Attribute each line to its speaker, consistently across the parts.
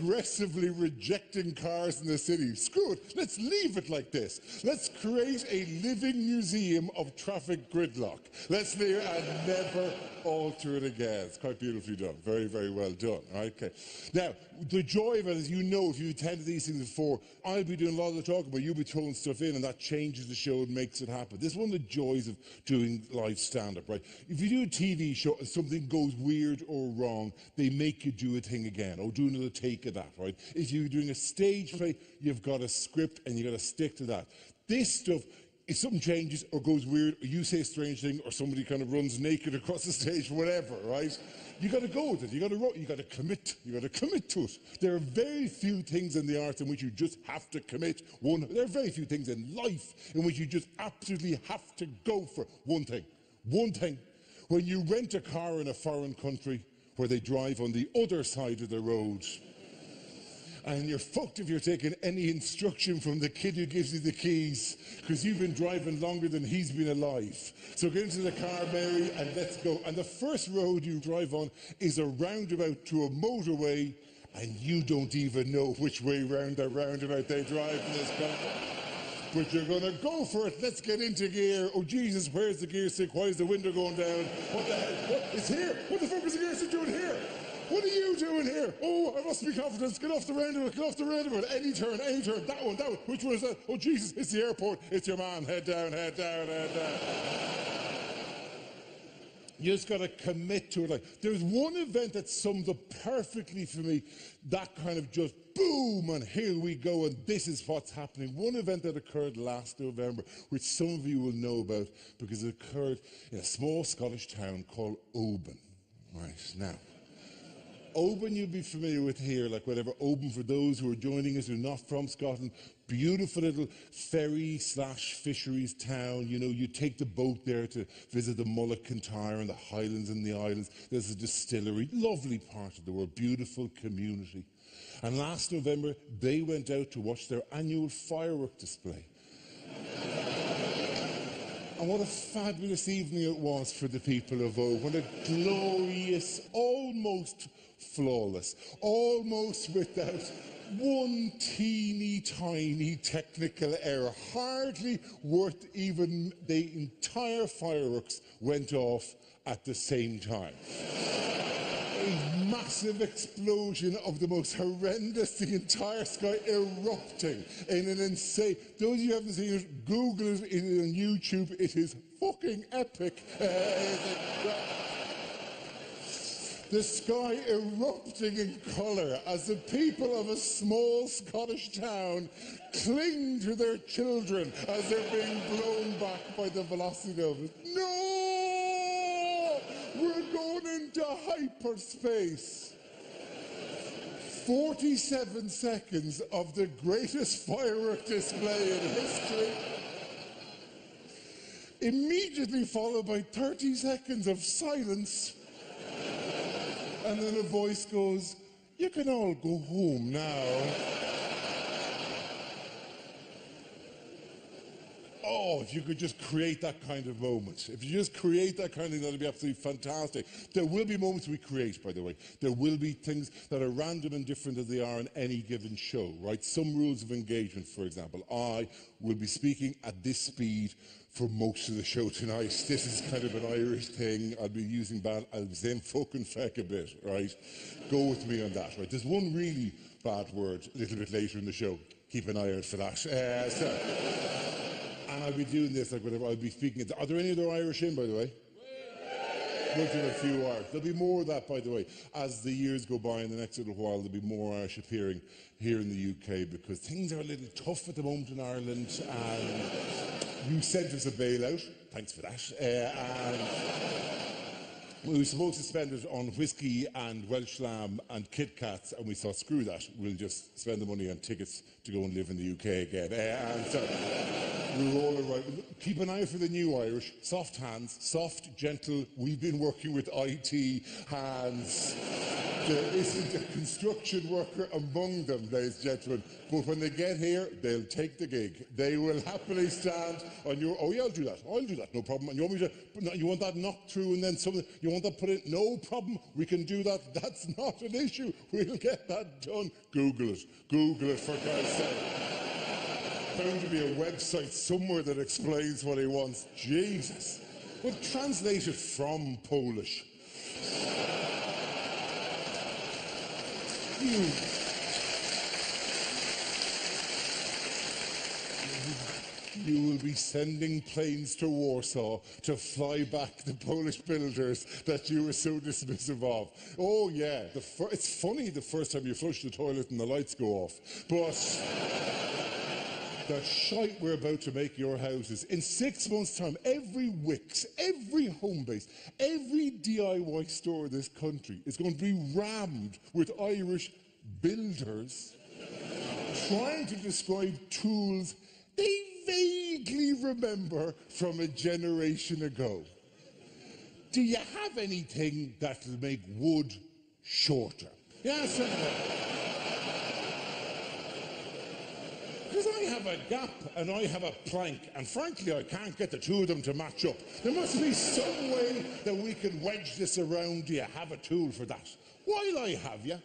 Speaker 1: aggressively rejecting cars in the city. Screw it, let's leave it like this. Let's create a living museum of traffic gridlock. Let's leave it and never alter it again. It's quite beautifully done. Very, very well done. Right, okay. Now, the joy of it is, you know, if you've attended these things before, I'll be doing a lot of the talking, but you'll be throwing stuff in, and that changes the show and makes it happen. This is one of the joys of doing live stand-up, right? If you do a TV show and something goes weird or wrong, they make you do a thing again, or do another take of that, right? If you're doing a stage play, you've got a script and you've got to stick to that. This stuff, if something changes or goes weird, or you say a strange thing, or somebody kind of runs naked across the stage, whatever, right? You got to go with it. You got to commit. You got to commit to it. There are very few things in the arts in which you just have to commit. There are very few things in life in which you just absolutely have to go for one thing. One thing. When you rent a car in a foreign country where they drive on the other side of the road, and you're fucked if you're taking any instruction from the kid who gives you the keys, because you've been driving longer than he's been alive. So get into the car, Mary, and let's go. And the first road you drive on is a roundabout to a motorway, and you don't even know which way round the roundabout they drive in this country. But you're going to go for it. Let's get into gear. Oh, Jesus, where's the gear stick? Why is the window going down? What the hell? What? It's here. What the fuck is the gear stick doing here? What are you doing here? Oh, I must be confident. Get off the roundabout. Get off the roundabout. Any turn, any turn. That one, that one. Which one is that? Oh, Jesus, it's the airport. It's your man. Head down, head down, head down. You just got to commit to it. Like, there's one event that sums up perfectly for me that kind of just boom, and here we go, and this is what's happening. One event that occurred last November, which some of you will know about because it occurred in a small Scottish town called Oban. Right, now, Oban you'll be familiar with here, like whatever. Oban, for those who are joining us who are not from Scotland, beautiful little ferry/fisheries town. You know, you take the boat there to visit the Mulla Kintyre and the Highlands and the Islands. There's a distillery, lovely part of the world, beautiful community. And last November, they went out to watch their annual firework display. And what a fabulous evening it was for the people of Oban. What a glorious, almost flawless, almost without one teeny tiny technical error, hardly worth even the entire fireworks went off at the same time. A massive explosion of the most horrendous, the entire sky erupting in an insane... Those of you who haven't seen it, Google it on YouTube. It is fucking epic. The sky erupting in colour as the people of a small Scottish town cling to their children as they're being blown back by the velocity of it. No! We're going into hyperspace. 47 seconds of the greatest firework display in history, immediately followed by 30 seconds of silence. And then a voice goes, "You can all go home now." Oh, if you could just create that kind of moment. If you just create that kind of thing, that'd be absolutely fantastic. There will be moments we create, by the way. There will be things that are random and different as they are in any given show, right? Some rules of engagement, for example. I will be speaking at this speed for most of the show tonight. This is kind of an Irish thing. I'll be using bad, I'll be saying fucking feck a bit, right? Go with me on that, right? There's one really bad word a little bit later in the show. Keep an eye out for that. And I'll be doing this, like whatever, I'll be speaking. Are there any other Irish in, by the way? We'll do a few Irish. There'll be more of that, by the way. As the years go by in the next little while, there'll be more Irish appearing here in the UK because things are a little tough at the moment in Ireland, and you sent us a bailout. Thanks for that. And we were supposed to spend it on whiskey and Welsh lamb and Kit Kats, and we thought, screw that, we'll just spend the money on tickets to go and live in the UK again. And so we were all right. Keep an eye out for the new Irish. Soft hands, soft, gentle. We've been working with IT hands. There isn't a construction worker among them, ladies and gentlemen. But when they get here, they'll take the gig. They will happily stand on your, oh yeah, I'll do that, no problem. And you want me to, you want that knocked through and then something, you want that put in, no problem, we can do that. That's not an issue. We'll get that done. Google it for Christ's sake. Bound to be a website somewhere that explains what he wants. Jesus. Well, translate it from Polish. You will be sending planes to Warsaw to fly back the Polish builders that you were so dismissive of. Oh yeah, it's funny the first time you flush the toilet and the lights go off, but the shite we're about to make your houses. In 6 months' time, every Wix, every Homebase, every DIY store in this country is going to be rammed with Irish builders trying to describe tools they vaguely remember from a generation ago. Do you have anything that'll make wood shorter? Yes or no? Because I have a gap and I have a plank, and frankly I can't get the two of them to match up. There must be some way that we can wedge this around. Do you have a tool for that? While I have you,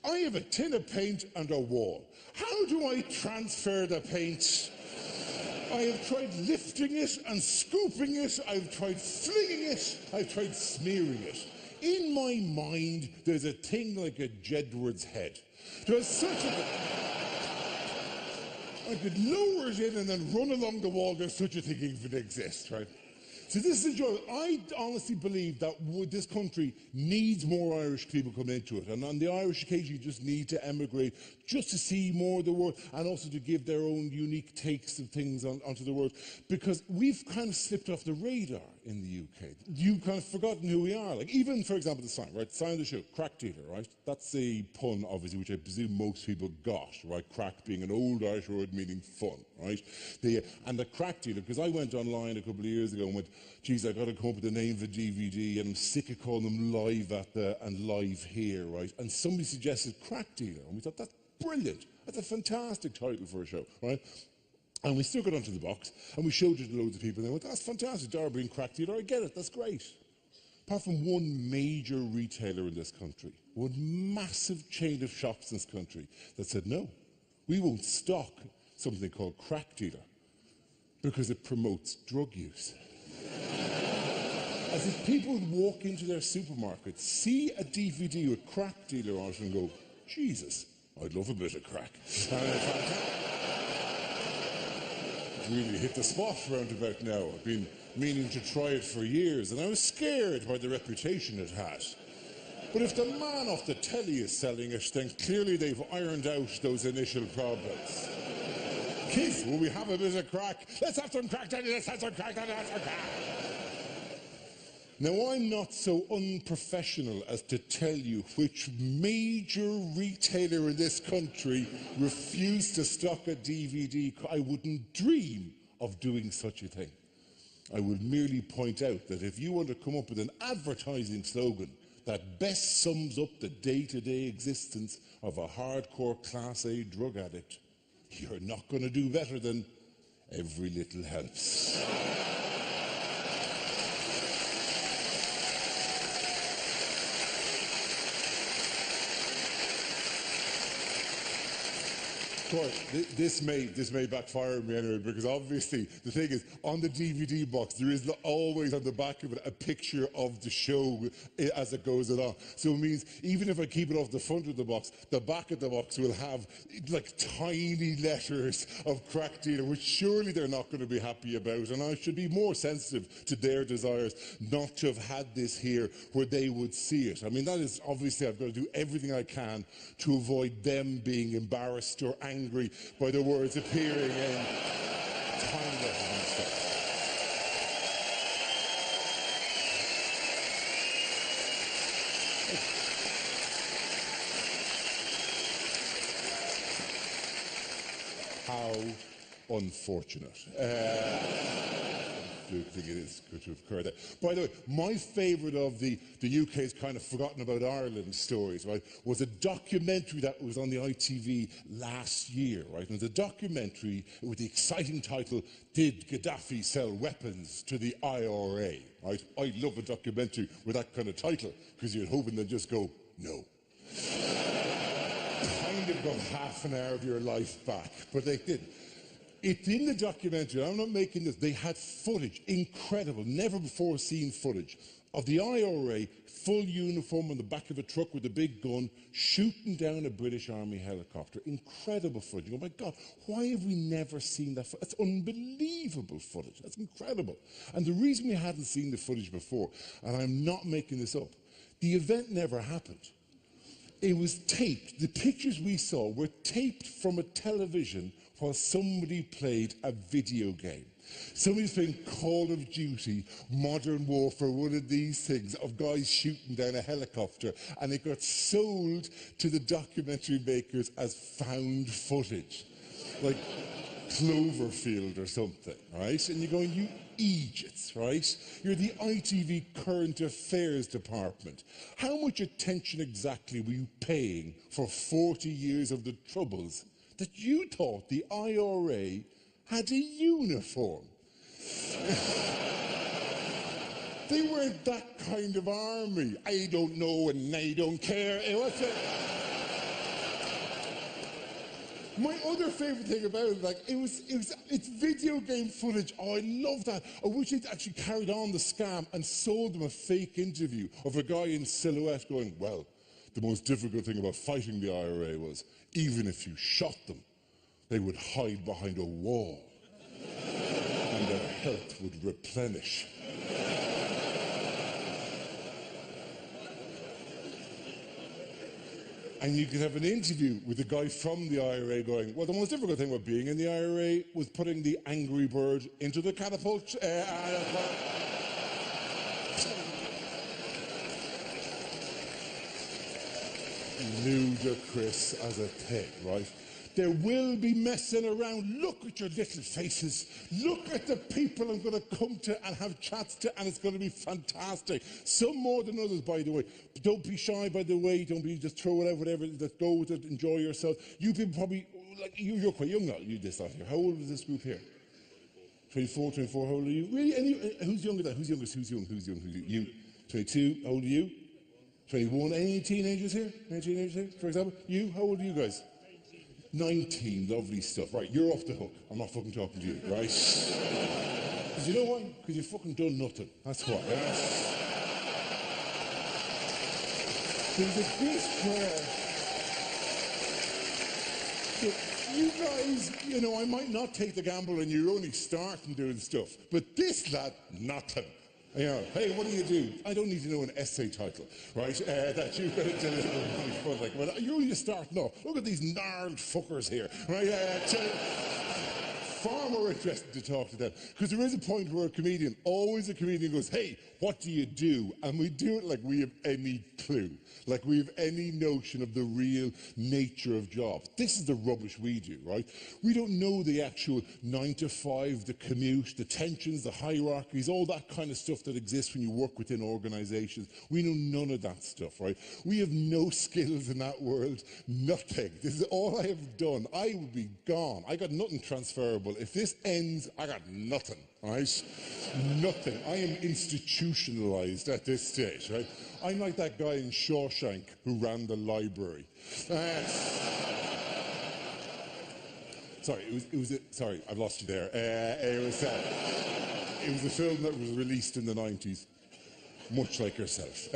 Speaker 1: I have a tin of paint and a wall. How do I transfer the paint? I have tried lifting it and scooping it, I've tried flinging it, I've tried smearing it. In my mind, there's a thing like a Jedward's head. There's such a... I could lower it in and then run along the wall. There's such a thing even exists, right? So this is joy. I honestly believe that this country needs more Irish people coming into it. And on the Irish occasion, you just need to emigrate just to see more of the world and also to give their own unique takes of things onto the world. Because we've kind of slipped off the radar in the UK. You've kind of forgotten who we are. Like even, for example, the sign, right? Sign of the show, Craic dealer, right? That's a pun, obviously, which I presume most people got, right? Craic being an old Irish word meaning fun, right? And the Craic dealer, because I went online a couple of years ago and went, geez, I've got to come up with the name of a DVD, and I'm sick of calling them Live at the and Live Here, right? And somebody suggested Craic dealer, and we thought, that's brilliant. That's a fantastic title for a show, right? And we stuck it onto the box, and we showed it to loads of people, and they went, that's fantastic, Dara being Craic dealer, I get it, that's great. Apart from one major retailer in this country, one massive chain of shops in this country that said, no, we won't stock something called Craic dealer because it promotes drug use. As if people would walk into their supermarket, see a DVD with Craic dealer on it and go, Jesus, I'd love a bit of crack. It's really hit the spot round about now. I've been meaning to try it for years, and I was scared by the reputation it had. But if the man off the telly is selling it, then clearly they've ironed out those initial problems. Kids, will we have a bit of crack? Let's have some crack, Daddy, let's have some crack, Daddy, let's have some crack. Now, I'm not so unprofessional as to tell you which major retailer in this country refused to stock a DVD. I wouldn't dream of doing such a thing. I would merely point out that if you want to come up with an advertising slogan that best sums up the day-to-day existence of a hardcore Class A drug addict, you're not going to do better than every little helps. Of course, this may backfire on me anyway, because obviously the thing is, on the DVD box, there is always on the back of it a picture of the show as it goes along. So it means even if I keep it off the front of the box, the back of the box will have like tiny letters of Craic dealer, which surely they're not going to be happy about. And I should be more sensitive to their desires not to have had this here where they would see it. I mean, that is obviously, I've got to do everything I can to avoid them being embarrassed or angry by the words appearing in tiny letters and stuff. How unfortunate. absolute thing it is good to have occurred there. By the way, my favourite of the UK's kind of forgotten about Ireland stories, right, was a documentary that was on the ITV last year, right? And it was a documentary with the exciting title, Did Gaddafi Sell Weapons to the IRA? Right? I love a documentary with that kind of title, because you're hoping they'll just go, no. Kind of got half an hour of your life back, but they didn't. It's in the documentary, I'm not making this, they had footage, incredible, never before seen footage, of the IRA, full uniform on the back of a truck with a big gun, shooting down a British Army helicopter. Incredible footage. You go, my God, why have we never seen that? That's unbelievable footage. That's incredible. And the reason we hadn't seen the footage before, and I'm not making this up, the event never happened. It was taped. The pictures we saw were taped from a television while somebody played a video game. Somebody's playing Call of Duty, Modern Warfare, one of these things, of guys shooting down a helicopter, and it got sold to the documentary makers as found footage, like Cloverfield or something, right? And you're going, you Egypts, right? You're the ITV Current Affairs Department. How much attention exactly were you paying for 40 years of the Troubles that you thought the IRA had a uniform? They weren't that kind of army. I don't know and I don't care. My other favourite thing about it, like, it's video game footage. Oh, I love that. I wish they'd actually carried on the scam and sold them a fake interview of a guy in silhouette going, well, the most difficult thing about fighting the IRA was, even if you shot them, they would hide behind a wall and their health would replenish. And you could have an interview with the guy from the IRA going, well, the most difficult thing about being in the IRA was putting the Angry Bird into the catapult. Ludicrous as a thing, right? There will be messing around. Look at your little faces. Look at the people I'm going to come to and have chats to, and it's going to be fantastic. Some more than others, by the way. Don't be shy, by the way. Don't be just throw it out, whatever. Just go with it. Enjoy yourself. You people probably, like, you're quite young now. You this out here. How old was this group here? 24, 24. How old are you? Really? Who's younger than? Who's youngest? Who's young? Who's young? Who's young? You. 22. How old are you? 21. Any teenagers here? Any teenagers here, for example? You? How old are you guys? 19, lovely stuff. Right, you're off the hook. I'm not fucking talking to you, right? Because you know why? Because you've fucking done nothing. That's why. There's a bit where you guys, you know, I might not take the gamble and you're only starting doing stuff, but this lad, nothing. You know, hey, what do you do? I don't need to know an essay title, right? That you've got to deliver. Like, well, you're only starting off. Look at these gnarled fuckers here, right? Far more interesting to talk to them. Because there is a point where always a comedian goes, hey, what do you do? And we do it like we have any clue, like we have any notion of the real nature of jobs. This is the rubbish we do, right? We don't know the actual 9 to 5, the commute, the tensions, the hierarchies, all that kind of stuff that exists when you work within organisations. We know none of that stuff, right? We have no skills in that world, nothing. This is all I have done. I would be gone. I got nothing transferable. If this ends, I got nothing, right? Nothing. I am institutionalised at this stage, right? I'm like that guy in Shawshank who ran the library. Sorry, I've lost you there. It was a film that was released in the 90s, much like yourself.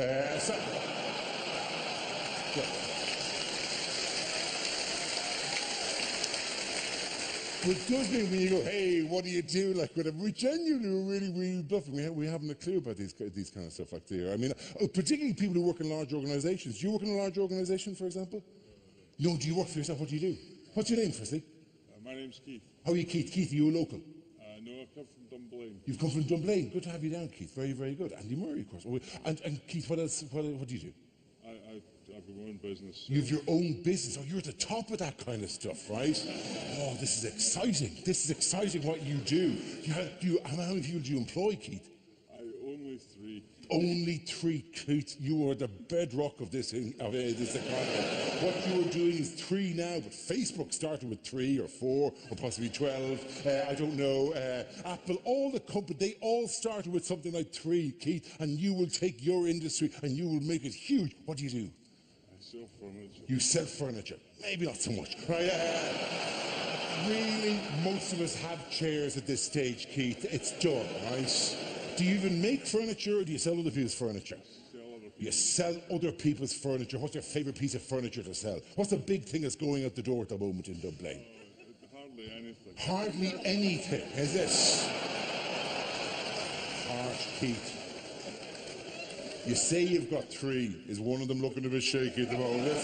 Speaker 1: But it does mean when you go, hey, what do you do? Like, we genuinely really bluffing. We haven't a clue about these kind of stuff like there. I mean, particularly people who work in large organisations. Do you work in a large organisation, for example? No, do you work for yourself? What do you do? What's your name, firstly?
Speaker 2: My name's Keith.
Speaker 1: How are you, Keith? Keith, are you a local?
Speaker 2: No, I've come from Dunblane.
Speaker 1: You've come from Dunblane. Good to have you down, Keith. Very, very good. Andy Murray, of course. And Keith, what else? What do you do?
Speaker 2: have my own business.
Speaker 1: You have your own business. Oh, you're at the top of that kind of stuff, right? Oh, this is exciting. This is exciting what you do. How many people do you employ, Keith?
Speaker 2: Only 3.
Speaker 1: Only 3, Keith. You are the bedrock of this economy. What you are doing is 3 now, but Facebook started with 3 or 4 or possibly 12. I don't know. Apple, all the companies, they all started with something like 3, Keith, and you will take your industry and you will make it huge. What do you do?
Speaker 2: I sell furniture.
Speaker 1: You sell furniture. Maybe not so much. Right? Really, most of us have chairs at this stage, Keith. It's done, right? Do you even make furniture, or do you sell other people's furniture? You sell other people's furniture. What's your favourite piece of furniture to sell? What's the big thing that's going out the door at the moment in Dublin?
Speaker 2: Hardly anything.
Speaker 1: Hardly anything, is it? Harsh, Keith. You say you've got 3. Is one of them looking a bit shaky at the moment?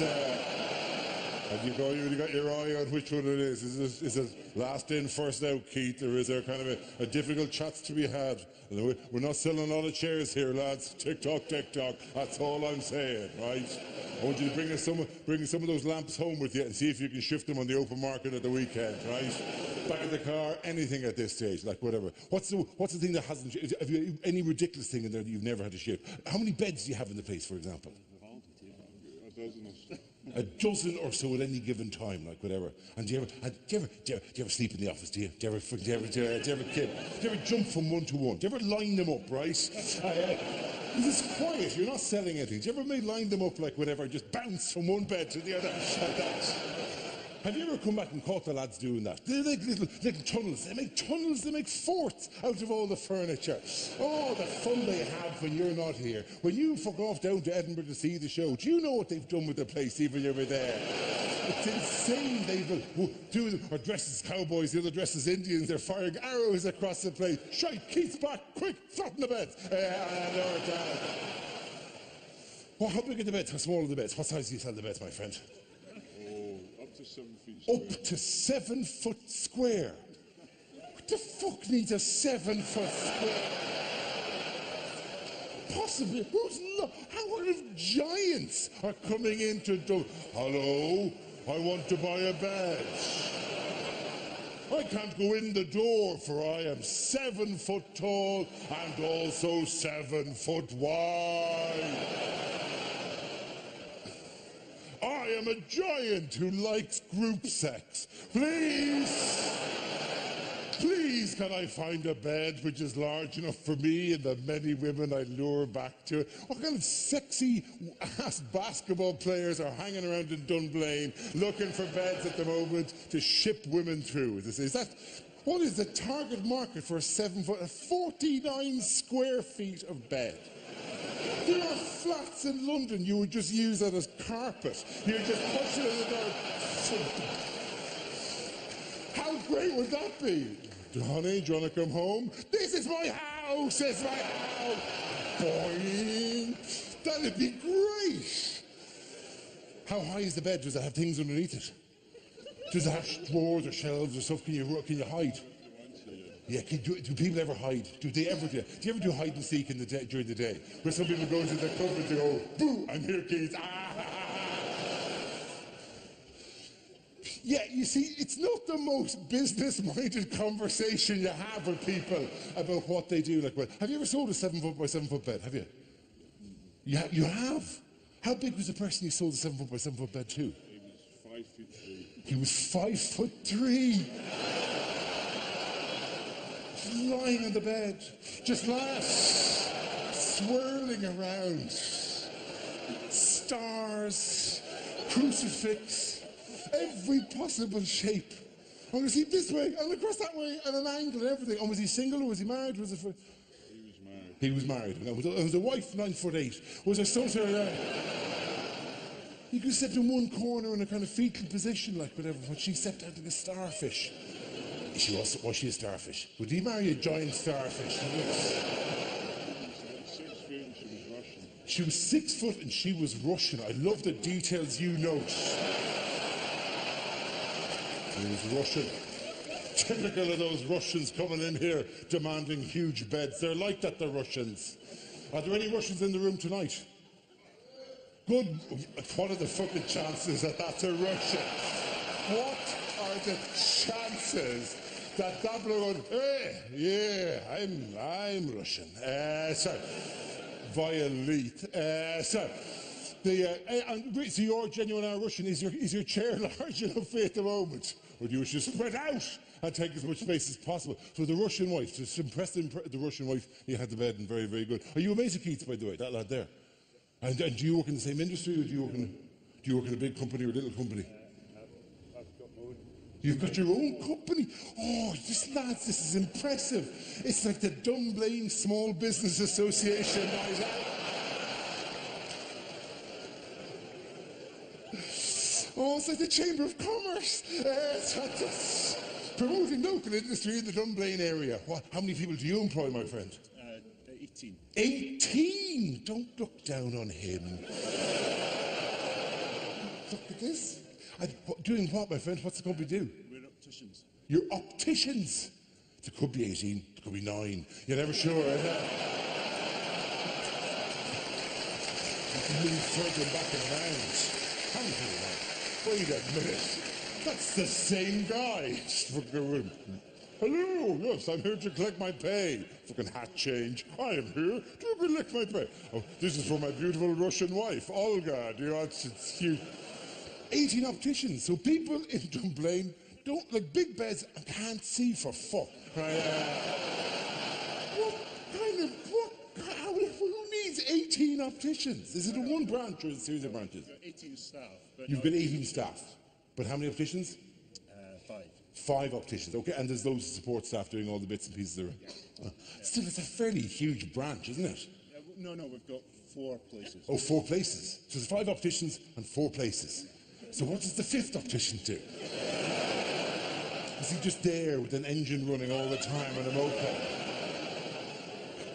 Speaker 1: Have you got your eye on which one it is? Is it last in, first out, Keith, or is there kind of a difficult chat to be had? We're not selling a lot of chairs here, lads. Tick-tock, tick-tock. That's all I'm saying, right? I want you to bring some of those lamps home with you and see if you can shift them on the open market at the weekend, right? Back in the car, anything at this stage, like whatever. What's the thing that hasn't? Have you any ridiculous thing in there that you've never had to shift? How many beds do you have in the place, for example?
Speaker 2: A dozen or so.
Speaker 1: A dozen or so at any given time, like whatever. And do you ever sleep in the office? Do you ever jump from one to one? Do you ever line them up, right? This is quiet. You're not selling anything. Do you ever line them up like whatever, just bounce from one bed to the other like that? Have you ever come back and caught the lads doing that? They make little tunnels. They make tunnels, they make forts out of all the furniture. Oh, the fun they have when you're not here. When you fuck off down to Edinburgh to see the show, do you know what they've done with the place even when you were there? It's insane. Two of them are dressed as cowboys, the other dressed as Indians. They're firing arrows across the place. Shite, Keith's back, quick, flatten the beds. Well, how big are the beds? How small are the beds? What size do you sell the beds, my friend?
Speaker 2: Up to 7 feet square.
Speaker 1: Up to 7 foot square. What the fuck needs a 7 foot square? Possibly. How many giants are coming into Dublin? Hello, I want to buy a bed. I can't go in the door, for I am 7 foot tall and also 7 foot wide. I am a giant who likes group sex. Please, can I find a bed which is large enough for me and the many women I lure back to it? What kind of sexy-ass basketball players are hanging around in Dunblane looking for beds at the moment to ship women through? What is the target market for a 7 foot, 49 square feet of bed? There are flats in London you would just use that as carpet. You just push it in the door. How great would that be? Honey, do you want to come home? This is my house! It's my house! Boing! That'd be great! How high is the bed? Does it have things underneath it? Does it have drawers or shelves or stuff? Can you hide? Yeah, do people ever hide? Do you ever do hide and seek during the day? Where some people go into the cupboard and go, boo, I'm here, kids. Yeah, you see, it's not the most business-minded conversation you have with people about what they do. Have you ever sold a 7 foot by 7 foot bed? Have you? You have? How big was the person you sold a 7 foot by 7 foot bed to?
Speaker 2: He was 5 foot 3.
Speaker 1: He was 5 foot 3. Lying on the bed, just laughs, swirling around, stars, crucifix, every possible shape. I'm going to see this way, and across that way, and an angle and everything. And was he single or was he married?
Speaker 2: He was married.
Speaker 1: He was married. And was the wife 9'8"? Was there some sort of... You could sit in one corner in a kind of fetal position, like whatever, but she stepped out like a starfish. Was she a starfish? Would he marry a giant starfish? She was 6 foot and she was Russian. I love the details you note. She was Russian. Typical of those Russians coming in here demanding huge beds. They're like that, the Russians. Are there any Russians in the room tonight? Good. What are the fucking chances that that's a Russian? What are the chances that that bloke goes, hey, yeah, I'm Russian. So, violate. So you're genuine Russian. Is your chair large enough for you at the moment? Or do you wish to spread out and take as much space as possible? So the Russian wife, to impress the Russian wife, you had the bed and very, very good. Are you a mate of Keith's, by the way, that lad there? And do you work in the same industry, or do you work in a big company or a little company?
Speaker 2: I've got my own.
Speaker 1: You've got your own company? Oh, this is impressive. It's like the Dunblane Small Business Association night out. Oh, it's like the Chamber of Commerce. It's promoting local industry in the Dunblane area. What? How many people do you employ, my friend?
Speaker 2: 18.
Speaker 1: 18? Don't look down on him. Look at this. Doing what, my friend? What's the company do?
Speaker 2: We're opticians.
Speaker 1: You're opticians. It could be 18, it could be 9. You're never sure, is it? You can move further back around. How many people are? Wait a minute. That's the same guy. Hello, yes, I'm here to collect my pay. Fucking hat change. I am here to collect my pay. Oh, this is for my beautiful Russian wife, Olga. Do you know, it's cute. 18 opticians. So people in Dunblane don't, like, big beds and can't see for fuck. Right? Who needs 18 opticians? Is it a one branch or is it a series of branches?
Speaker 2: 18 staff.
Speaker 1: You've got 18 staff. But how many opticians?
Speaker 2: 5.
Speaker 1: 5 opticians, okay, and there's loads of support staff doing all the bits and pieces there. Still, it's a fairly huge branch, isn't it?
Speaker 2: No, we've got 4 places.
Speaker 1: Oh, 4 places. So there's 5 opticians and 4 places. So what does the 5th optician do? Is he just there with an engine running all the time on a moped?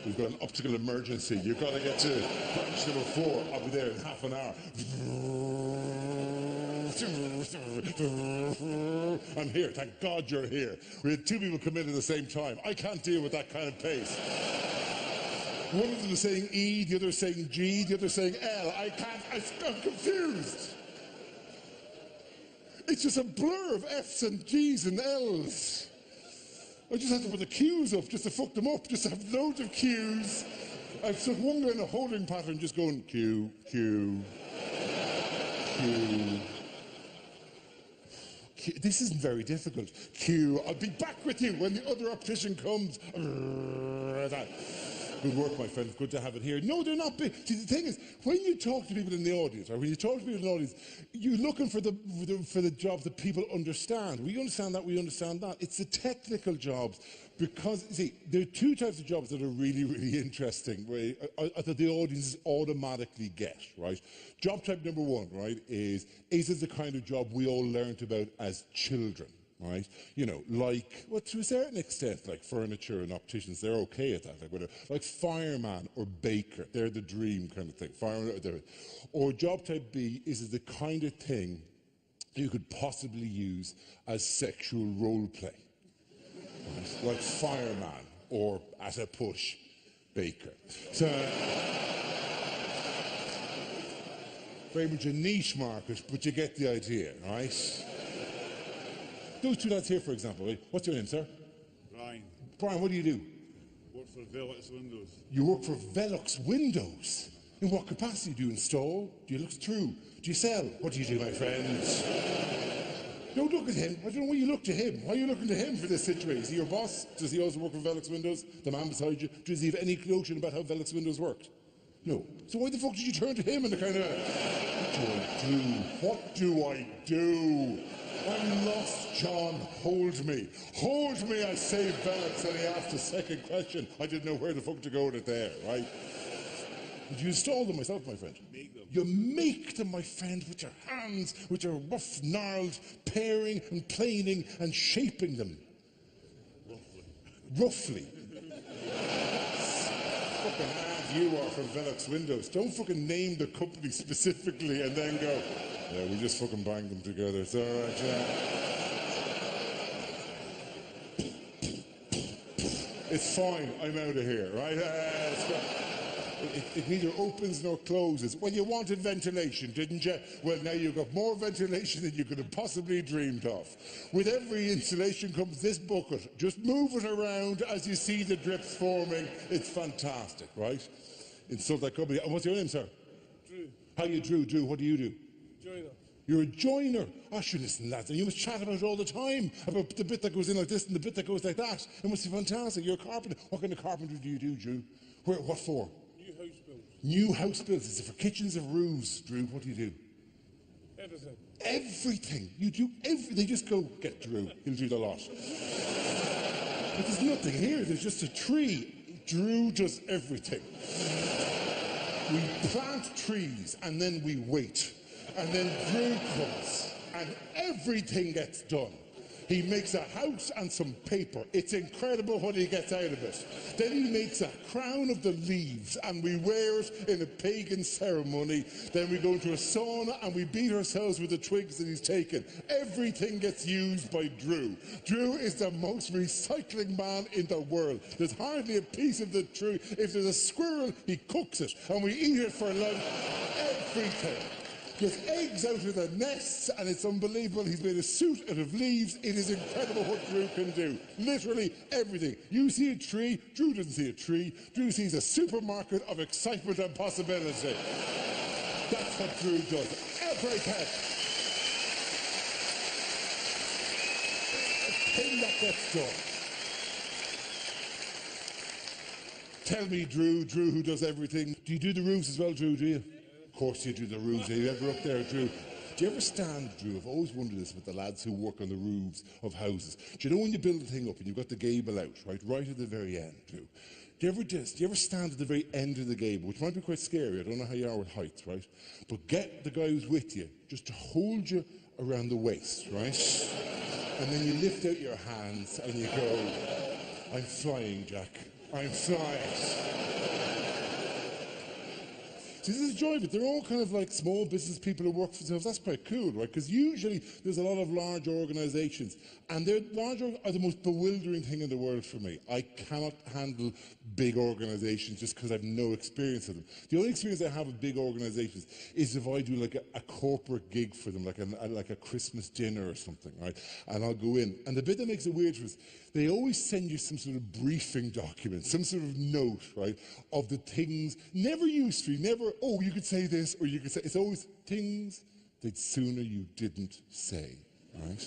Speaker 1: We've got an optical emergency. You've got to get to branch number 4. I'll be there in half an hour. I'm here. Thank God you're here. We had 2 people come in at the same time. I can't deal with that kind of pace. One of them is saying E, the other is saying G, the other is saying L. I'm confused. It's just a blur of F's and G's and L's. I just have to put the Q's up just to fuck them up, just to have loads of Q's. I've stuck one guy in a holding pattern just going Q, Q, Q. This isn't very difficult. Q, I'll be back with you when the other optician comes. Good work, my friend. Good to have it here. No, they're not big. See, the thing is, when you talk to people in the audience, or when you talk to people in the audience, you're looking for the jobs that people understand. We understand that, we understand that. It's the technical jobs, because, see, there are 2 types of jobs that are really, really interesting, right, that the audience automatically get, right? Job type number 1, right, is it the kind of job we all learnt about as children? Right, you know, like, well, to a certain extent, like furniture and opticians, they're okay at that. Like fireman or baker, they're the dream kind of thing. Fireman, or job type B is the kind of thing you could possibly use as sexual role play, right? Like fireman or at a push, baker. So. Very much a niche market, but you get the idea, right? Those 2 lads here, for example, right? What's your name, sir?
Speaker 2: Brian.
Speaker 1: Brian, what do you do?
Speaker 2: Work for Velux Windows.
Speaker 1: You work for Velux Windows? In what capacity? Do you install? Do you look through? Do you sell? What do you do, my friends? Don't look at him. I don't know why you look to him. Why are you looking to him for this situation? Is he your boss? Does he also work for Velux Windows? The man beside you? Does he have any notion about how Velux Windows worked? No. So why the fuck did you turn to him and the kind of... What do I do? I'm lost, John. Hold me. Hold me, I say, Velux. And he asked a second question. I didn't know where the fuck to go with it there, right? Did you install them myself, my friend?
Speaker 2: Make them.
Speaker 1: You make them, my friend, with your hands, with your rough, gnarled paring and planing and shaping them. Roughly. Fucking ass you are for Velux Windows. Don't fucking name the company specifically and then go, yeah, we just fucking banged them together. It's all right, yeah. It's fine. I'm out of here, right? It neither opens nor closes. Well, you wanted ventilation, didn't you? Well, now you've got more ventilation than you could have possibly dreamed of. With every installation comes this bucket. Just move it around as you see the drips forming. It's fantastic, right? Insult that company. And what's your name, sir?
Speaker 3: Drew.
Speaker 1: How you Drew? Drew, what do you do?
Speaker 3: Joiner.
Speaker 1: You're a joiner. Oh, sure, listen, lads, and you must chat about it all the time, about the bit that goes in like this and the bit that goes like that. It must be fantastic. You're a carpenter. What kind of carpentry do you do, Drew? What for?
Speaker 3: New house builds.
Speaker 1: New house builds. Is it for kitchens or roofs, Drew? What do you do?
Speaker 3: Everything.
Speaker 1: Everything. You do everything. They just go, get Drew. He'll do the lot. But there's nothing here. There's just a tree. Drew does everything. We plant trees and then we wait. And then Drew comes and everything gets done. He makes a house and some paper. It's incredible what he gets out of it. Then he makes a crown of the leaves and we wear it in a pagan ceremony. Then we go into a sauna and we beat ourselves with the twigs that he's taken. Everything gets used by Drew. Drew is the most recycling man in the world. There's hardly a piece of the tree. If there's a squirrel, he cooks it and we eat it for lunch. Everything. Gets eggs out of the nests, and it's unbelievable. He's made a suit out of leaves. It is incredible what Drew can do. Literally everything. You see a tree, Drew doesn't see a tree. Drew sees a supermarket of excitement and possibility. That's what Drew does. Everything. A thing that gets done. Tell me, Drew, who does everything. Do you do the roofs as well, Drew, do you? Of course you do the roofs. Are you ever up there, Drew? Do you ever stand, Drew? I've always wondered this with the lads who work on the roofs of houses. Do you know when you build the thing up and you've got the gable out, right at the very end, Drew? Do you ever stand at the very end of the gable, which might be quite scary. I don't know how you are with heights, right? But get the guy who's with you just to hold you around the waist, right? And then you lift out your hands and you go, I'm flying, Jack. I'm flying. See, this is the joy of it. They're all kind of like small business people who work for themselves. That's quite cool, right? Because usually there's a lot of large organisations, and they're larger are the most bewildering thing in the world for me. I cannot handle big organisations just because I have no experience of them. The only experience I have of big organisations is if I do like a corporate gig for them, like a Christmas dinner or something, right? And I'll go in. And the bit that makes it weird is they always send you some sort of briefing document, some sort of note, right, of the things, never useful, never, oh, you could say this, or you could say, it's always things that sooner you didn't say, right?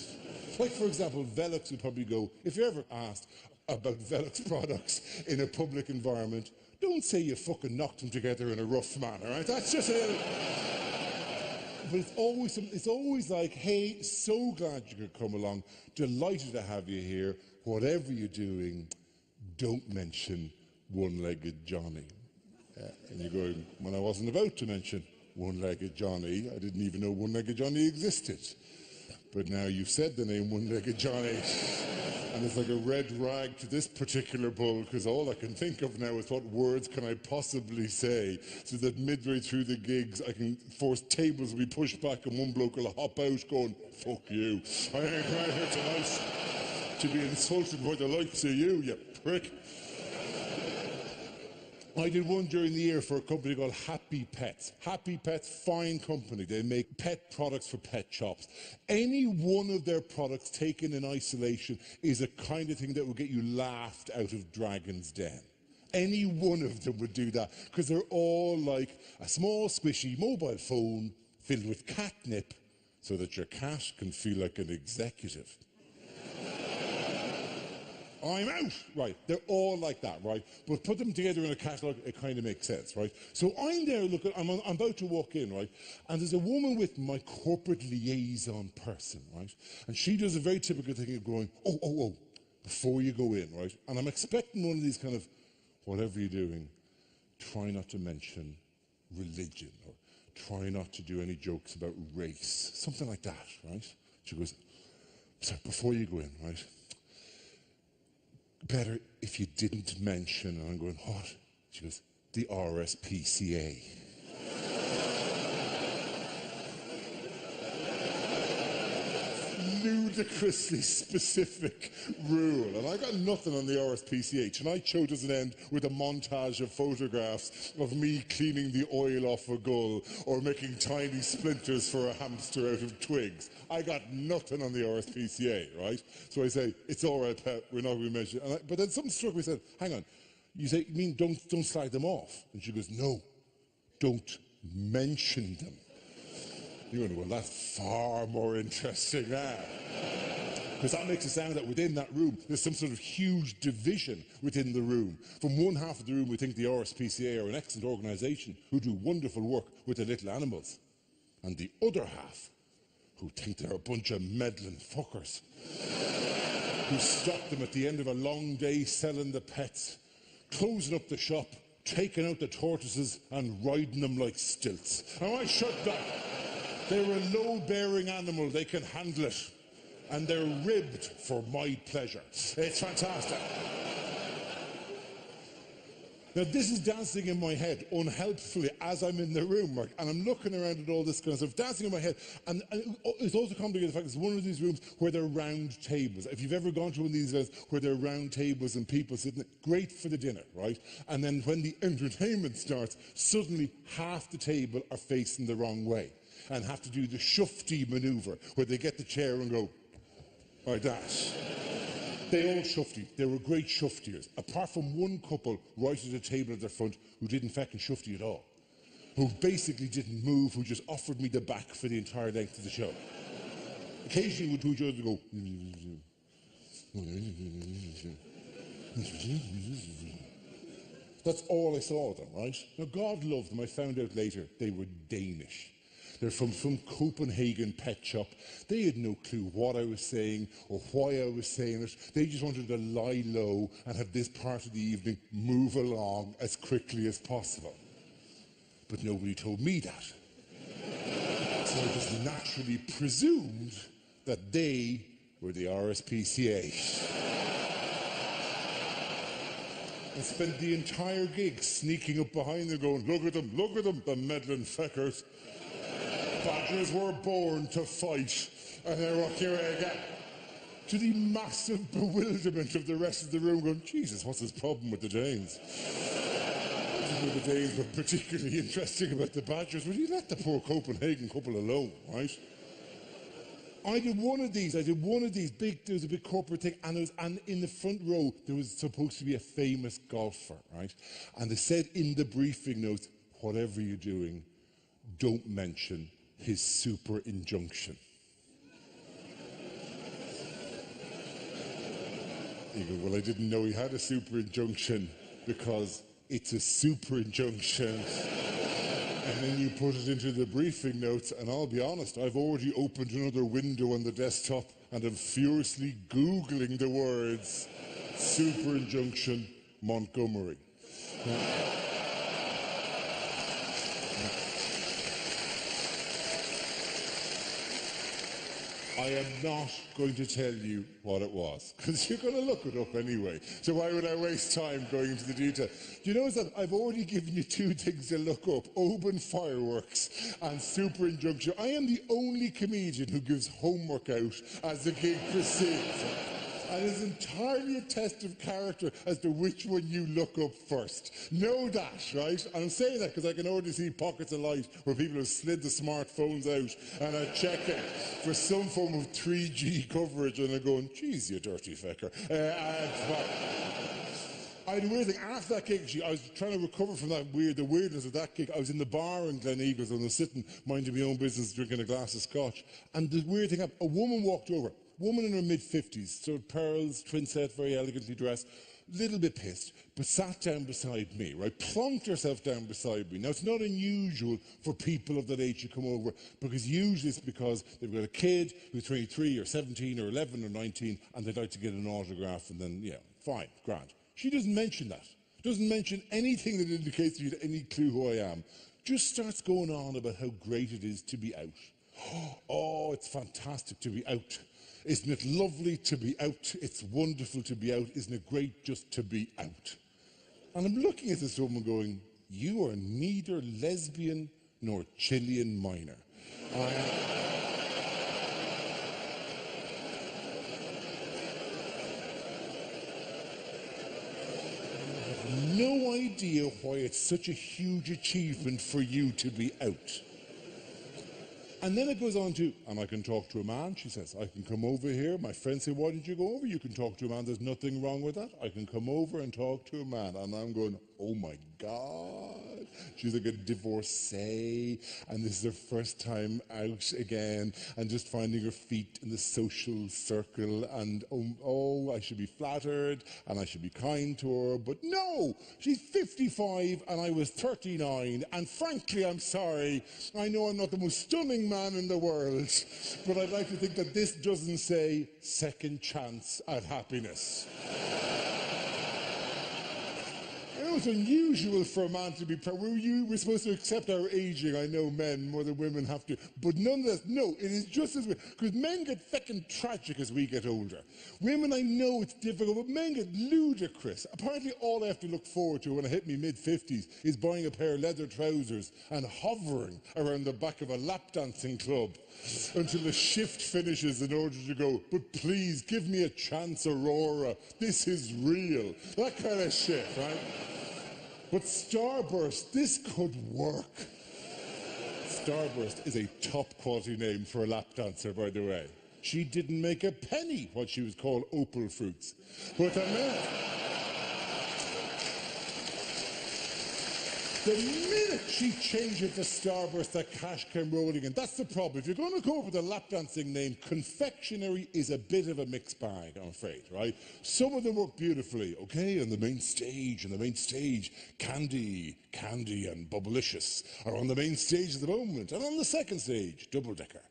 Speaker 1: Like, for example, Velux would probably go, if you're ever asked about Velux products in a public environment, don't say you fucking knocked them together in a rough manner, right? That's just a little... But it's always like, hey, so glad you could come along, delighted to have you here, whatever you're doing, don't mention one-legged Johnny. And you're going, when I wasn't about to mention one-legged Johnny, I didn't even know one-legged Johnny existed. But now you've said the name one-legged Johnny, and it's like a red rag to this particular bull, because all I can think of now is what words can I possibly say, so that midway through the gigs I can force tables to be pushed back and one bloke will hop out going, fuck you, I ain't right here tonight to be insulted by the likes of you, you prick. I did one during the year for a company called Happy Pets. Happy Pets, fine company. They make pet products for pet shops. Any one of their products taken in isolation is a kind of thing that will get you laughed out of Dragon's Den. Any one of them would do that, because they're all like a small, squishy mobile phone filled with catnip so that your cat can feel like an executive. I'm out, right? They're all like that, right? But put them together in a catalogue, it kind of makes sense, right? So I'm there looking, I'm about to walk in, right? And there's a woman with my corporate liaison person, right? And she does a very typical thing of going, oh, before you go in, right? And I'm expecting one of these kind of, whatever you're doing, try not to mention religion, or try not to do any jokes about race, something like that, right? She goes, so before you go in, right? Better if you didn't mention, and I'm going, what? She goes, the RSPCA. ludicrously specific rule, and I got nothing on the RSPCA. Tonight's show doesn't end with a montage of photographs of me cleaning the oil off a gull or making tiny splinters for a hamster out of twigs. I got nothing on the RSPCA, right? So I say, it's all right, Pat, we're not going to mention it. But then something struck me and said, hang on, you mean don't slag them off? And she goes, no, don't mention them. You're going, well, that's far more interesting now. Because that makes it sound that within that room, there's some sort of huge division within the room. From one half of the room, we think the RSPCA are an excellent organisation who do wonderful work with the little animals. And the other half, who think they're a bunch of meddling fuckers, who stop them at the end of a long day selling the pets, closing up the shop, taking out the tortoises and riding them like stilts. Now I shut that. They're a load-bearing animal, they can handle it. And they're ribbed for my pleasure. It's fantastic. Now this is dancing in my head, unhelpfully, as I'm in the room, Mark, and I'm looking around at all this kind of stuff, dancing in my head, and it's also complicated the fact it's one of these rooms where there are round tables. If you've ever gone to one of these events where there are round tables and people sitting, great for the dinner, right? And then when the entertainment starts, suddenly half the table are facing the wrong way and have to do the shufti manoeuvre, where they get the chair and go like that. They all shufti. They were great shuftiers, apart from one couple right at the table at their front who didn't fucking shufti at all, who basically didn't move, who just offered me the back for the entire length of the show. Occasionally would do each other go. That's all I saw of them, right? Now, God loved them. I found out later they were Danish. They're from some Copenhagen pet shop. They had no clue what I was saying or why I was saying it. They just wanted to lie low and have this part of the evening move along as quickly as possible. But nobody told me that. So I just naturally presumed that they were the RSPCA. I spent the entire gig sneaking up behind them going, look at them, the meddling feckers. Badgers were born to fight, and they're walking away again. To the massive bewilderment of the rest of the room going, Jesus, what's his problem with the Danes? The Danes were particularly interesting about the Badgers. Would you let the poor Copenhagen couple alone, right? I did one of these big, there was a big corporate thing, and in the front row, there was supposed to be a famous golfer, right? And they said in the briefing notes, whatever you're doing, don't mention his super injunction. You go, well, I didn't know he had a super injunction because it's a super injunction. And then you put it into the briefing notes, and I'll be honest, I've already opened another window on the desktop and I'm furiously Googling the words super injunction Montgomery. I am not going to tell you what it was, because you're going to look it up anyway. So why would I waste time going into the detail? Do you notice that I've already given you two things to look up, Oban fireworks and super injunction. I am the only comedian who gives homework out as the gig proceeds. And it's entirely a test of character as to which one you look up first. Know that, right? And I'm saying that because I can already see pockets of light where people have slid the smartphones out and are checking for some form of 3G coverage, and they're going, geez, you dirty fecker. I had a weird thing. After that gig, I was trying to recover from the weirdness of that gig. I was in the bar in Gleneagles and I was sitting, minding my own business, drinking a glass of scotch. And the weird thing happened. A woman walked over. Woman in her mid-50s, sort of pearls, twin set, very elegantly dressed, little bit pissed, but sat down beside me, right? Plonked herself down beside me. Now, it's not unusual for people of that age to come over, because usually it's because they've got a kid who's 23 or 17 or 11 or 19, and they'd like to get an autograph, and then, yeah, fine, grand. She doesn't mention that. Doesn't mention anything that indicates to you any clue who I am. Just starts going on about how great it is to be out. Oh, it's fantastic to be out. Isn't it lovely to be out? It's wonderful to be out. Isn't it great just to be out? And I'm looking at this woman going, you are neither lesbian nor Chilean minor. idea why it's such a huge achievement for you to be out. And then it goes on to, and I can talk to a man, she says, I can come over here. My friends say, why did you go over? You can talk to a man, there's nothing wrong with that. I can come over and talk to a man. And I'm going, oh my God. She's like a divorcee, and this is her first time out again, and just finding her feet in the social circle, and oh, I should be flattered, and I should be kind to her, but no, she's 55, and I was 39, and frankly, I'm sorry, I know I'm not the most stunning man in the world, but I'd like to think that this doesn't say second chance at happiness. It's unusual for a man to be we're supposed to accept our aging. I know men more than women have to, but nonetheless, no, it is just as weird, because men get feckin' tragic as we get older. Women, I know it's difficult, but men get ludicrous. Apparently all I have to look forward to when I hit me mid-50s is buying a pair of leather trousers and hovering around the back of a lap dancing club until the shift finishes in order to go, but please give me a chance, Aurora, this is real. That kind of shit, right? But Starburst, this could work. Starburst is a top quality name for a lap dancer, by the way. She didn't make a penny what she was called Opal Fruits. But the minute she changed it to Starburst, that cash came rolling in. That's the problem. If you're going to go with a lap dancing name, confectionery is a bit of a mixed bag, I'm afraid, right? Some of them work beautifully, okay? On the main stage, Candy and Bubblicious are on the main stage at the moment. And on the second stage, Double Decker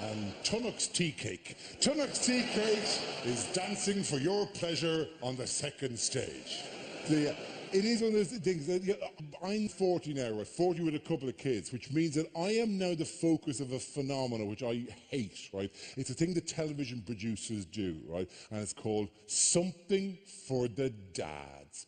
Speaker 1: and Tunnock's Tea Cake. Tunnock's Tea Cake is dancing for your pleasure on the second stage. It is one of those things that I'm 40 now, right? 40 with a couple of kids, which means that I am now the focus of a phenomenon which I hate, right? It's a thing that television producers do, right? And it's called Something for the Dads.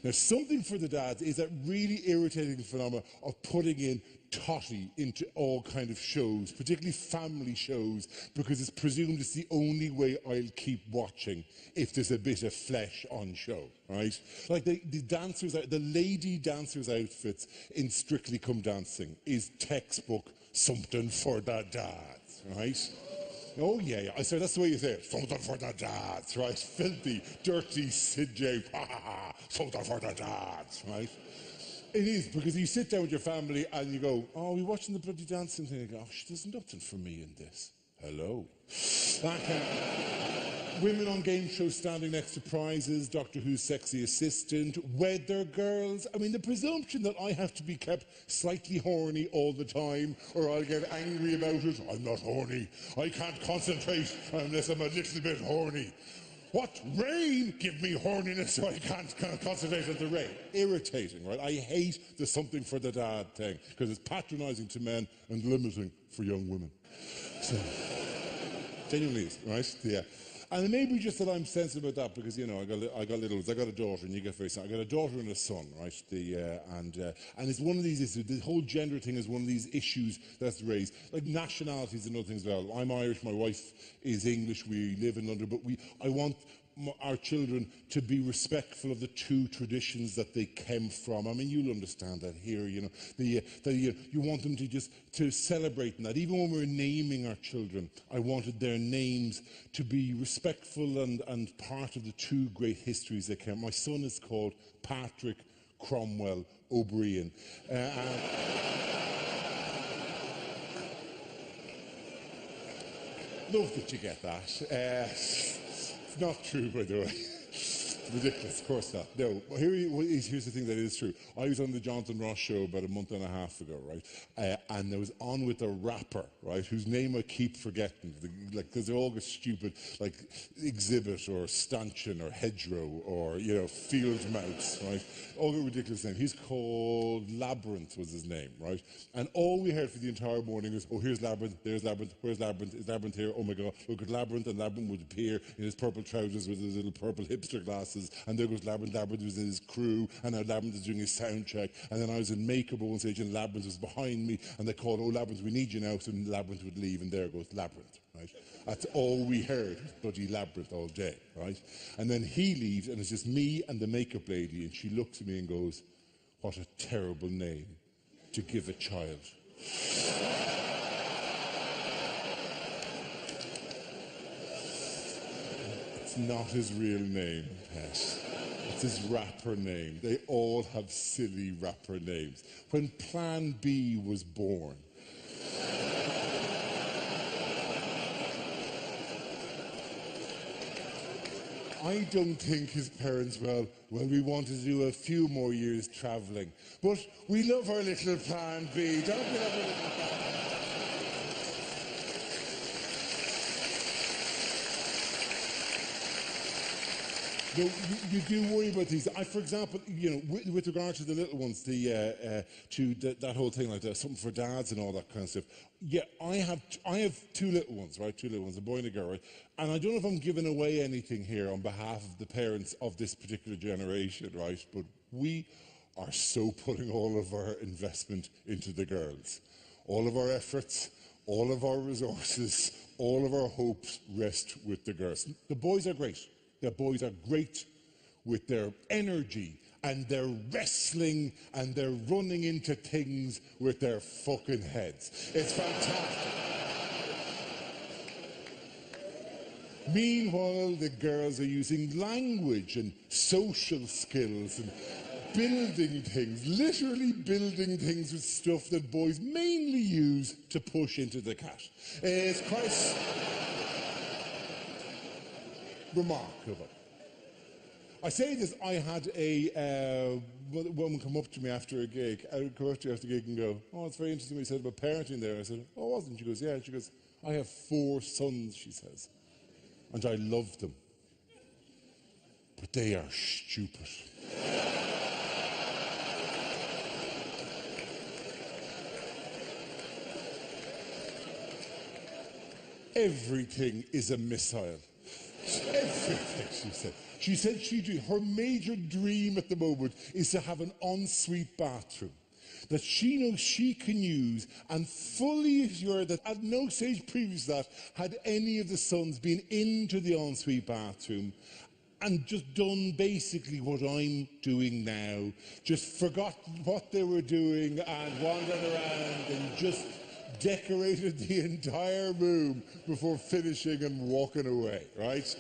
Speaker 1: Now, Something for the Dads is that really irritating phenomenon of putting in totty into all kind of shows, particularly family shows, because it's presumed it's the only way I'll keep watching if there's a bit of flesh on show, right? Like the dancers, the lady dancers' outfits in Strictly Come Dancing is textbook Something for the Dads, right? Oh yeah, I say that's the way you say it. Something for the dads, right? Filthy, dirty Sid J. Something for the dads, right? It is, because you sit down with your family and you go, oh, we're watching the bloody dancing thing. And you go, oh, there's nothing for me in this. Hello. Women on game shows standing next to prizes, Doctor Who's sexy assistant, weather girls. I mean, the presumption that I have to be kept slightly horny all the time or I'll get angry about it. I'm not horny. I can't concentrate unless I'm a little bit horny. What? Rain? Give me horniness so I can't concentrate on the rain. Irritating, right? I hate the Something for the Dad thing because it's patronising to men and limiting for young women. So, genuinely is, right? Yeah. And it may be just that I'm sensitive about that because, you know, I got littles. I got a daughter, and you get very sensitive. I got a daughter and a son, right? And it's one of these issues. The whole gender thing is one of these issues that's raised. Like nationalities and other things as well. I'm Irish. My wife is English. We live in London, but I want our children to be respectful of the two traditions that they came from. I mean, you'll understand that here, you know. You want them to celebrate that. Even when we're naming our children, I wanted their names to be respectful and part of the two great histories they came. My son is called Patrick Cromwell O'Brien. Love that you get that. It's not true, by the way. Ridiculous, of course not. No, here's the thing that is true. I was on the Jonathan Ross show about a month and a half ago, right? And I was on with a rapper, right, whose name I keep forgetting, because they all get stupid, like Exhibit or Stanchion or Hedgerow or, you know, Field Mouse, right? All get ridiculous names. He's called Labyrinth was his name, right? And all we heard for the entire morning was, oh, here's Labyrinth, there's Labyrinth, where's Labyrinth, is Labyrinth here? Oh my God, look at Labyrinth, and Labyrinth would appear in his purple trousers with his little purple hipster glasses classes, and there goes Labyrinth. Labyrinth was in his crew, and now Labyrinth is doing his sound check, and then I was in makeup at one stage, and Labyrinth was behind me, and they called, "Oh, Labyrinth, we need you now," so Labyrinth would leave, and there goes Labyrinth, right? That's all we heard, bloody Labyrinth all day, right? And then he leaves, and it's just me and the makeup lady, and she looks at me and goes, "What a terrible name to give a child." It's not his real name, Pet. It's his rapper name. They all have silly rapper names. When Plan B was born, I don't think his parents, well, we wanted to do a few more years travelling. But we love our little Plan B, don't we love our little Plan B? No, you do worry about these. For example, with regard to the little ones, that whole thing like that, something for dads and all that kind of stuff. Yeah, I have two little ones, right? Two little ones, a boy and a girl, right? And I don't know if I'm giving away anything here on behalf of the parents of this particular generation, right? But we are so putting all of our investment into the girls. All of our efforts, all of our resources, all of our hopes rest with the girls. The boys are great. The boys are great with their energy and their wrestling and their running into things with their fucking heads. It's fantastic. Meanwhile, the girls are using language and social skills and building things, literally building things with stuff that boys mainly use to push into the cat. It's quite remarkable. I say this, I had a woman come up to me after a gig, and go, "Oh, it's very interesting what you said about parenting there." I said, "Oh, wasn't?" She goes, "Yeah." She goes, "I have 4 sons," she says, "and I love them, but they are stupid." Everything is a missile. Everything, she said. She said her major dream at the moment is to have an ensuite bathroom that she knows she can use, and fully assured that at no stage previous to that had any of the sons been into the ensuite bathroom and just done basically what I'm doing now, just forgot what they were doing and wandered around and just decorated the entire room before finishing and walking away, right?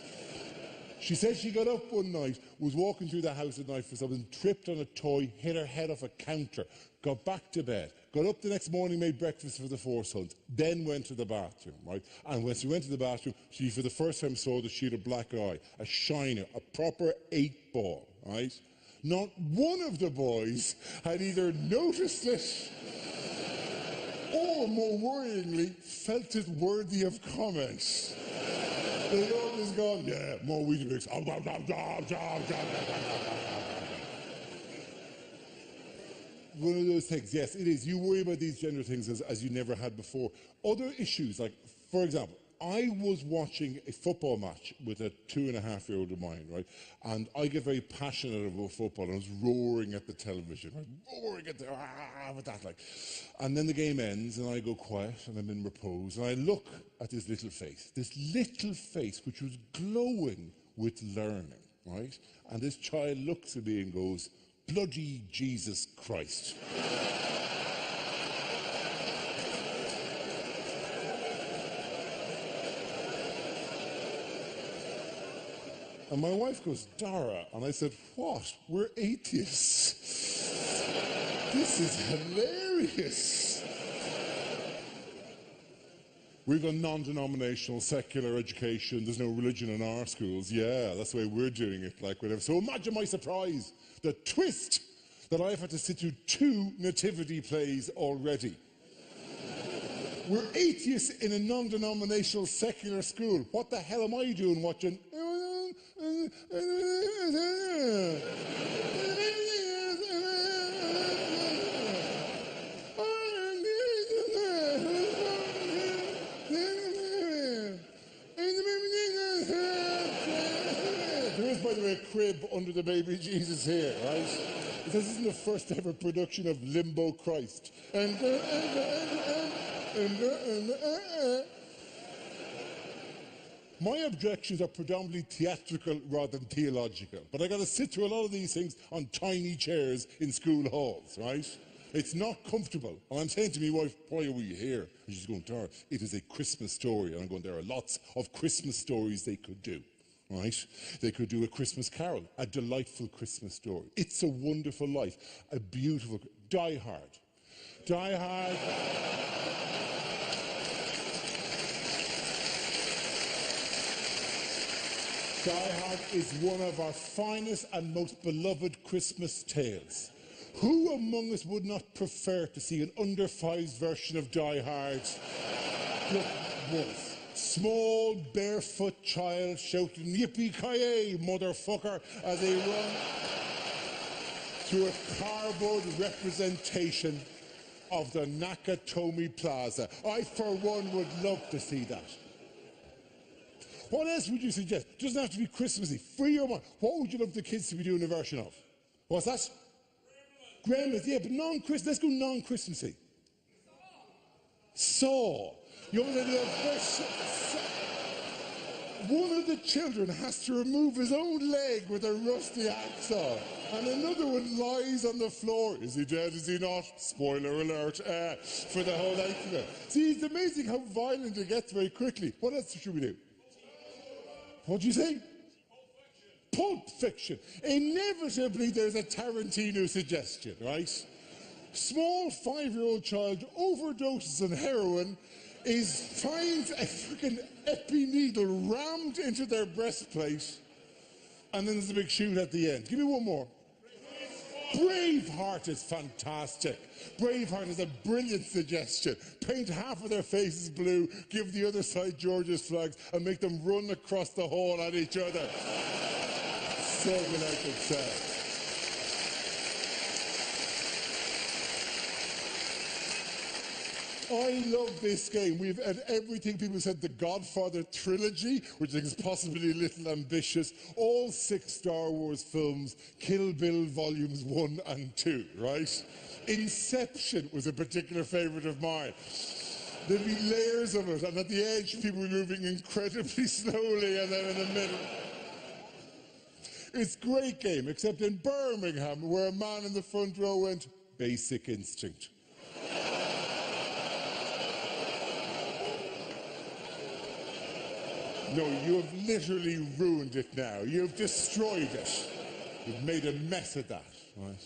Speaker 1: She said she got up one night, was walking through the house at night for something, tripped on a toy, hit her head off a counter, got back to bed, got up the next morning, made breakfast for the 4 sons, then went to the bathroom, right? And when she went to the bathroom, she for the first time saw that she had a black eye, a shiner, a proper 8-ball, right? Not one of the boys had either noticed it or, more worryingly, felt it worthy of comment. They'd all just gone, "Yeah, more Weetabix." One of those things, yes, it is. You worry about these gender things as you never had before. Other issues, like, for example, I was watching a football match with a 2.5-year-old of mine, right? And I get very passionate about football, and I was roaring at the television, right? Roaring at with that, like. And then the game ends, and I go quiet, and I'm in repose, and I look at this little face which was glowing with learning, right? And this child looks at me and goes, "Bloody Jesus Christ." And my wife goes, "Dara." And I said, "What? We're atheists. This is hilarious." We've a non-denominational secular education. There's no religion in our schools. Yeah, that's the way we're doing it, like whatever. So imagine my surprise, the twist, that I've had to sit through 2 nativity plays already. We're atheists in a non-denominational secular school. What the hell am I doing watching? There's by the way, a crib under the baby Jesus here, right? This isn't the first ever production of Limbo Christ. My objections are predominantly theatrical rather than theological, but I got to sit through a lot of these things on tiny chairs in school halls, right? It's not comfortable. And I'm saying to my wife, why are we here? And she's going, Dara, it is a Christmas story. And I'm going, there are lots of Christmas stories they could do, right? They could do a Christmas Carol, a delightful Christmas story. It's a Wonderful Life, a beautiful, Die Hard. Die Hard. Die Hard is one of our finest and most beloved Christmas tales. Who among us would not prefer to see an under-5s version of Die Hard? Just once. Small, barefoot child shouting, "Yippee-ki-yay, motherfucker," as they run through a cardboard representation of the Nakatomi Plaza. I, for one, would love to see that. What else would you suggest? It doesn't have to be Christmassy. Free your mind. What would you love the kids to be doing a version of? What's that? Gremlins, yeah, but non-Christmas. Let's go non-Christmassy. Saw. You want to do a version? One of the children has to remove his own leg with a rusty hacksaw, and another one lies on the floor. Is he dead? Is he not? Spoiler alert for the whole life of it. See, it's amazing how violent it gets very quickly. What else should we do? What'd you say? Pulp Fiction. Inevitably, there's a Tarantino suggestion, right? Small 5-year-old child overdoses on heroin, finds a freaking epi needle rammed into their breastplate, and then there's a big shoot at the end. Give me one more. Braveheart is fantastic. Braveheart is a brilliant suggestion. Paint half of their faces blue, give the other side Georgia's flags, and make them run across the hall at each other. So good, I could say. I love this game. We've had everything people said, the Godfather trilogy, which I think is possibly a little ambitious, all 6 Star Wars films, Kill Bill volumes 1 and 2, right? Inception was a particular favourite of mine. There'd be layers of it, and at the edge, people were moving incredibly slowly, and then in the middle. It's a great game, except in Birmingham, where a man in the front row went, Basic Instinct. No, you have literally ruined it now. You've destroyed it. You've made a mess of that. Right?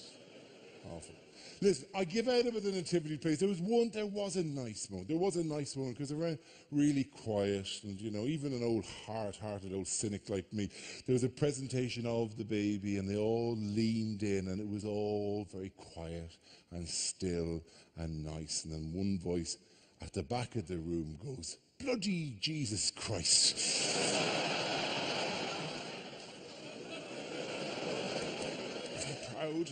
Speaker 1: Awful. Listen, I give out about the nativity plays. There was a nice moment. There was a nice moment because they were really quiet, and you know, even an old hard-hearted old cynic like me, there was a presentation of the baby, and they all leaned in, and it was all very quiet and still and nice. And then one voice at the back of the room goes, "Bloody Jesus Christ." So proud.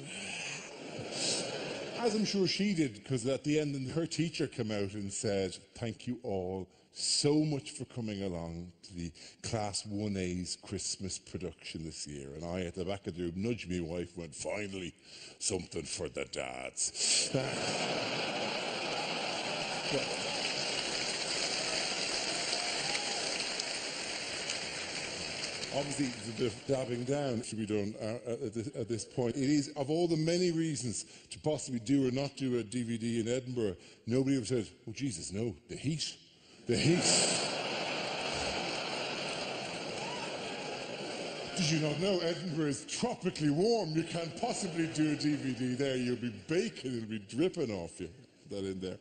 Speaker 1: As I'm sure she did, because at the end her teacher came out and said, "Thank you all so much for coming along to the Class 1A's Christmas production this year." And I, at the back of the room, nudged my wife, went, "Finally, something for the dads." Obviously, there's a bit of dabbing down to be done at this point. It is, of all the many reasons to possibly do or not do a DVD in Edinburgh, nobody ever said, "Oh, Jesus, no, the heat. The heat." Did you not know Edinburgh is tropically warm? You can't possibly do a DVD there. You'll be baking, it'll be dripping off you. That in there.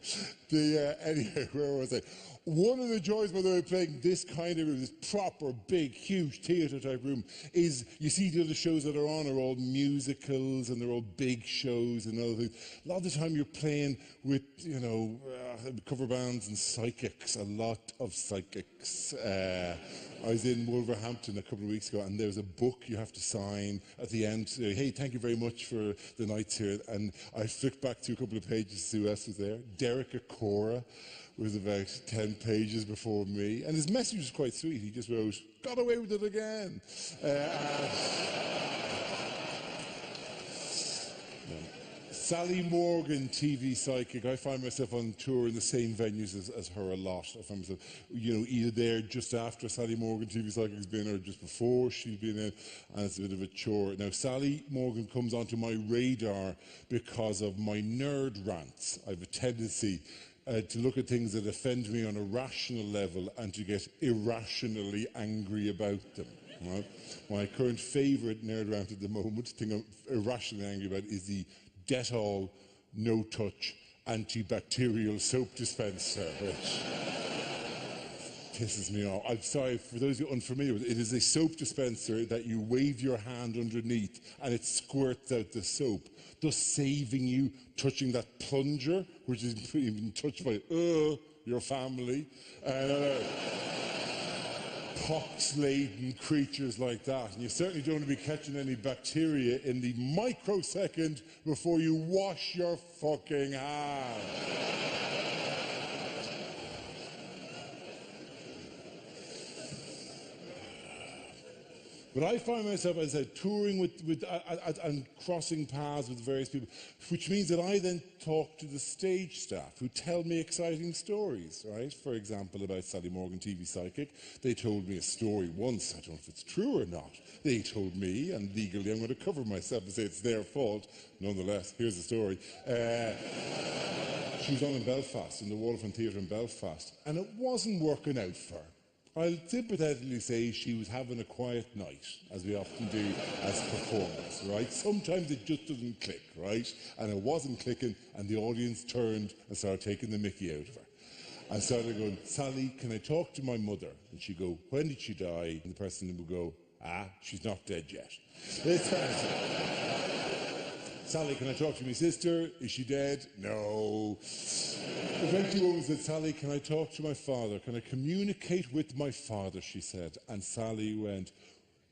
Speaker 1: Anyway, where was I? One of the joys, by the way, playing this kind of room, this proper, big, huge theatre-type room, is you see the other shows that are on are all musicals and they're all big shows and other things. A lot of the time you're playing with, you know, cover bands and psychics, a lot of psychics. I was in Wolverhampton a couple of weeks ago, and there's a book you have to sign at the end. Hey, thank you very much for the nights here. And I flicked back to a couple of pages to see who else was there. Derek Acora was about 10 pages before me, and his message was quite sweet. He just wrote, "Got away with it again." Sally Morgan, TV psychic. I find myself on tour in the same venues as her a lot. I find myself, either there just after Sally Morgan, TV psychic's been, or just before she's been in, and it's a bit of a chore. Now, Sally Morgan comes onto my radar because of my nerd rants. I have a tendency to look at things that offend me on a rational level and to get irrationally angry about them. Right? My current favourite nerd rant at the moment, thing I'm irrationally angry about, is the Dettol no-touch antibacterial soap dispenser, which pisses me off. I'm sorry, for those who are unfamiliar with it, it is a soap dispenser that you wave your hand underneath and it squirts out the soap, thus saving you touching that plunger, which is even touched by your family. Pox-laden creatures like that. And you certainly don't want to be catching any bacteria in the microsecond before you wash your fucking hands. But I find myself, as I said, touring and crossing paths with various people, which means that I then talk to the stage staff who tell me exciting stories, right? For example, about Sally Morgan, TV psychic. They told me a story once. I don't know if it's true or not. They told me, and legally I'm going to cover myself and say it's their fault. Nonetheless, here's the story. She was on in Belfast, in the Waterfront Theatre in Belfast, and it wasn't working out for her. I'll sympathetically say she was having a quiet night, as we often do as performers, right? Sometimes it just doesn't click, right? And it wasn't clicking, and the audience turned and started taking the mickey out of her. I started going, "Sally, can I talk to my mother?" And she'd go, "When did she die?" And the person would go, "She's not dead yet." "Sally, can I talk to my sister? Is she dead?" "No." Eventually, a woman said, "Sally, can I talk to my father? Can I communicate with my father?" she said. And Sally went,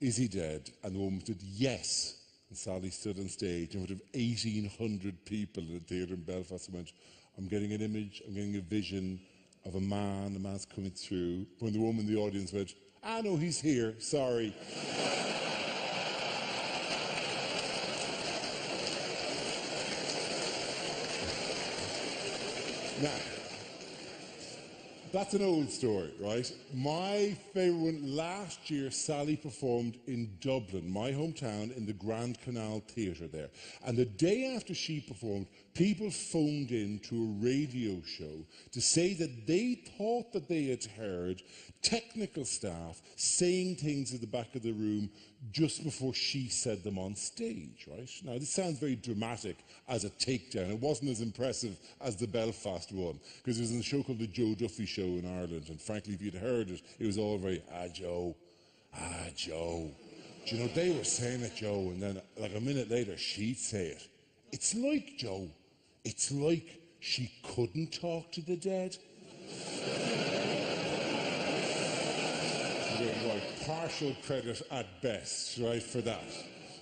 Speaker 1: "Is he dead?" And the woman said, "Yes." And Sally stood on stage in front of 1,800 people in the theatre in Belfast and went, "I'm getting an image, I'm getting a vision of a man's coming through." When the woman in the audience went, "No, he's here, sorry." Now, that's an old story, right? My favourite one, last year, Sally performed in Dublin, my hometown, in the Grand Canal Theatre there. And the day after she performed, people phoned in to a radio show to say that they thought that they had heard technical staff saying things at the back of the room just before she said them on stage, right? Now, this sounds very dramatic as a takedown. It wasn't as impressive as the Belfast one, because it was in a show called The Joe Duffy Show in Ireland, and frankly, if you'd heard it, it was all very, Joe, Joe. Do you know, they were saying it, Joe, and then, like a minute later, she'd say it. It's like, Joe, it's like she couldn't talk to the dead. Right, partial credit at best, right, for that.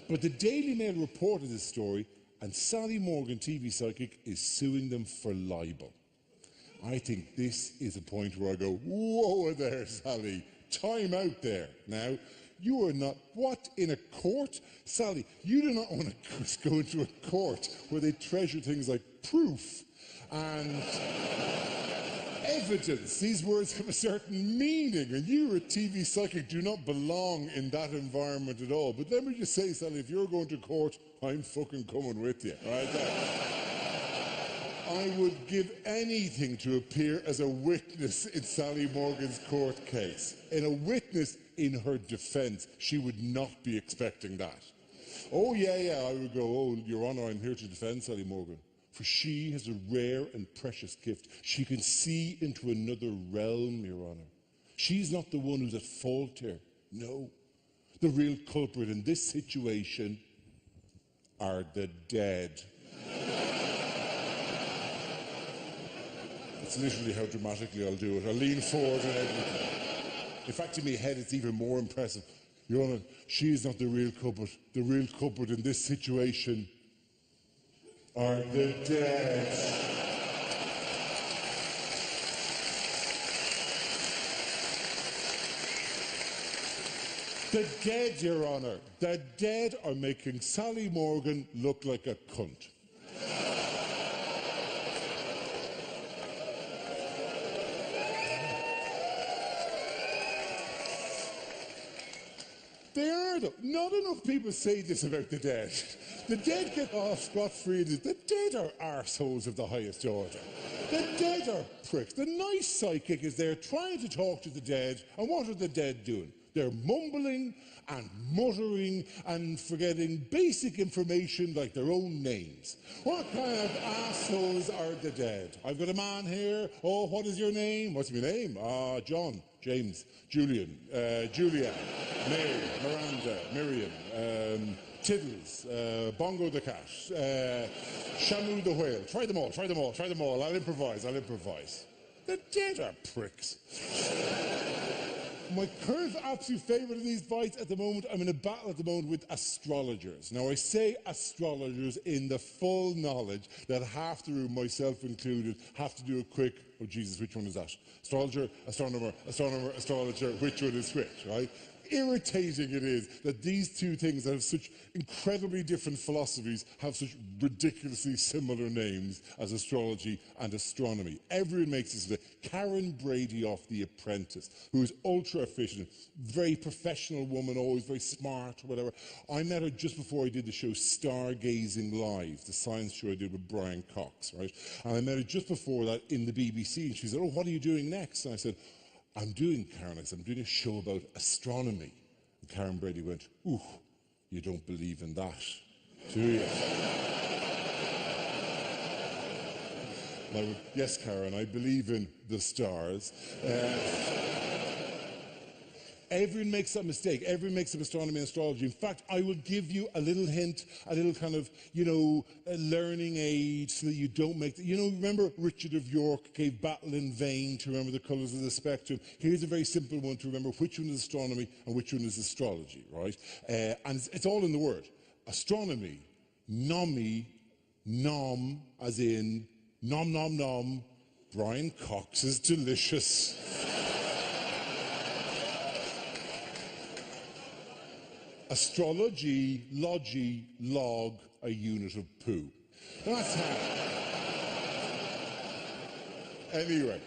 Speaker 1: But the Daily Mail reported this story, and Sally Morgan, TV psychic, is suing them for libel. I think this is a point where I go, whoa there, Sally, time out there. Now, you are not, what, in a court? Sally, you do not want to go into a court where they treasure things like proof and evidence. These words have a certain meaning, and you, a TV psychic, do not belong in that environment at all. But let me just say, Sally, if you're going to court, I'm fucking coming with you, right? I would give anything to appear as a witness in Sally Morgan's court case. In a witness in her defence, she would not be expecting that. Oh, yeah, I would go, "Oh, Your Honour, I'm here to defend Sally Morgan. For she has a rare and precious gift. She can see into another realm, Your Honour. She's not the one who's at fault here. No. The real culprit in this situation are the dead." That's literally how dramatically I'll do it. I'll lean forward and everything. In fact, in my head, it's even more impressive. Your Honour, she is not the real culprit. The real culprit in this situation are the dead. The dead, Your Honour. The dead are making Sally Morgan look like a cunt. They are, though. Not enough people say this about the dead. The dead get off scot-free. The dead are arseholes of the highest order. The dead are pricks. The nice psychic is there trying to talk to the dead, and what are the dead doing? They're mumbling and muttering and forgetting basic information like their own names. What kind of assholes are the dead? I've got a man here. Oh, what is your name? What's my name? John, James, Julian, Julia, Mary, Miranda, Miriam, Tiddles, Bongo the cat, Shamu the whale. Try them all, try them all, try them all. I'll improvise, I'll improvise. The dead are pricks. My current absolute favourite of these fights at the moment, I'm in a battle at the moment with astrologers. Now, I say astrologers in the full knowledge that half the room, myself included, have to do a quick, oh Jesus, which one is that? Astrologer, astronomer, astronomer, astrologer, which one is which, right? Irritating it is that these two things that have such incredibly different philosophies have such ridiculously similar names as astrology and astronomy. Everyone makes this mistake. Karen Brady off The Apprentice, who is ultra efficient, very professional woman, always very smart, whatever. I met her just before I did the show Stargazing Live, the science show I did with Brian Cox, right? And I met her just before that in the BBC, and she said, oh, what are you doing next? And I said, I'm doing a show about astronomy. And Karen Brady went, ooh, you don't believe in that, do you? And I went, yes, Karen, I believe in the stars. Everyone makes that mistake. Everyone makes up astronomy and astrology. In fact, I will give you a little hint, a little kind of, a learning aid so that you don't make... remember Richard of York gave battle in vain to remember the colours of the spectrum? Here's a very simple one to remember which one is astronomy and which one is astrology, right? And it's all in the word. Astronomy, nommy, nom, as in nom, nom, nom, Brian Cox is delicious. Astrology, logy, log, a unit of poo. That's how. Anyway,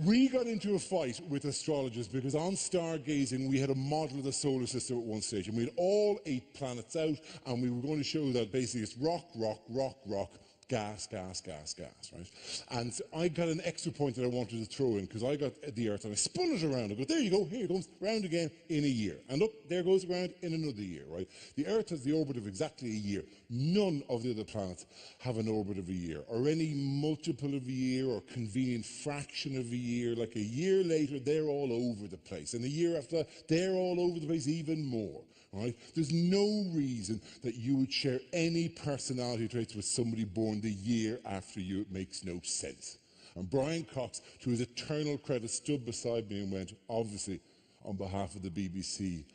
Speaker 1: we got into a fight with astrologers because on Stargazing we had a model of the solar system at one stage, and we had all 8 planets out, and we were going to show that basically it's rock, rock, rock, rock, gas, gas, gas, gas, right? And I got an extra point that I wanted to throw in because I got the Earth and I spun it around. I go, there you go, here it goes, round again in a year. And look, there goes around in another year, right? The Earth has the orbit of exactly a year. None of the other planets have an orbit of a year, or any multiple of a year, or convenient fraction of a year. Like a year later, they're all over the place. And a year after that, they're all over the place even more. Right? There's no reason that you would share any personality traits with somebody born the year after you. It makes no sense. And Brian Cox, to his eternal credit, stood beside me and went, obviously, on behalf of the BBC,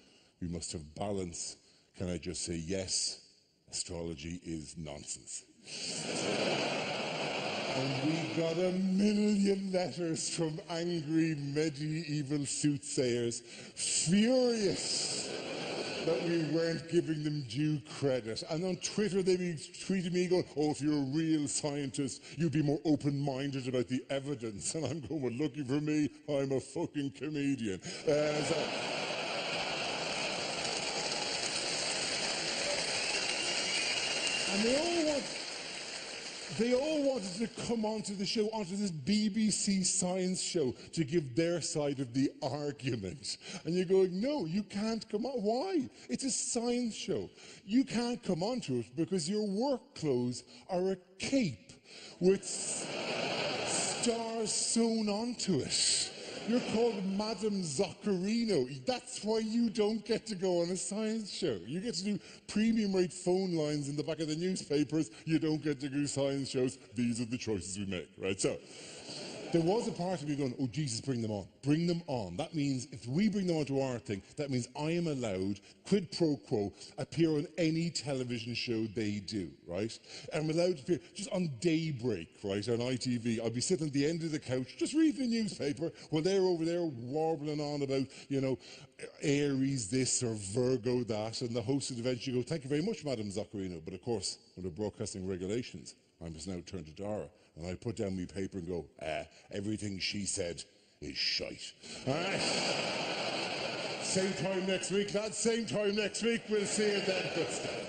Speaker 1: we must have balance. Can I just say, yes, astrology is nonsense. And we got a million letters from angry medieval soothsayers, furious that we weren't giving them due credit. And on Twitter, they tweeted me going, oh, if you're a real scientist, you'd be more open-minded about the evidence. And I'm going, well, lucky for me, I'm a fucking comedian. And they all wanted to come onto the show, onto this BBC science show, to give their side of the argument. And you're going, no, you can't come on. Why? It's a science show. You can't come onto it because your work clothes are a cape with stars sewn onto it. You're called Madame Zaccarino. That's why you don't get to go on a science show. You get to do premium rate phone lines in the back of the newspapers. You don't get to do science shows. These are the choices we make, right? So, There was a part of me going, oh, Jesus, bring them on. Bring them on. That means if we bring them onto our thing, that means I am allowed, quid pro quo, appear on any television show they do, right? I'm allowed to appear just on Daybreak, right, on ITV. I'll be sitting at the end of the couch, just reading the newspaper, while they're over there warbling on about, you know, Aries this or Virgo that, and the host would eventually go, thank you very much, Madam Zaccarino. But of course, under broadcasting regulations, I must now turn to Dara. And I put down my paper and go, everything she said is shite. All right? Same time next week, lads. Same time next week. We'll see you then. Good stuff.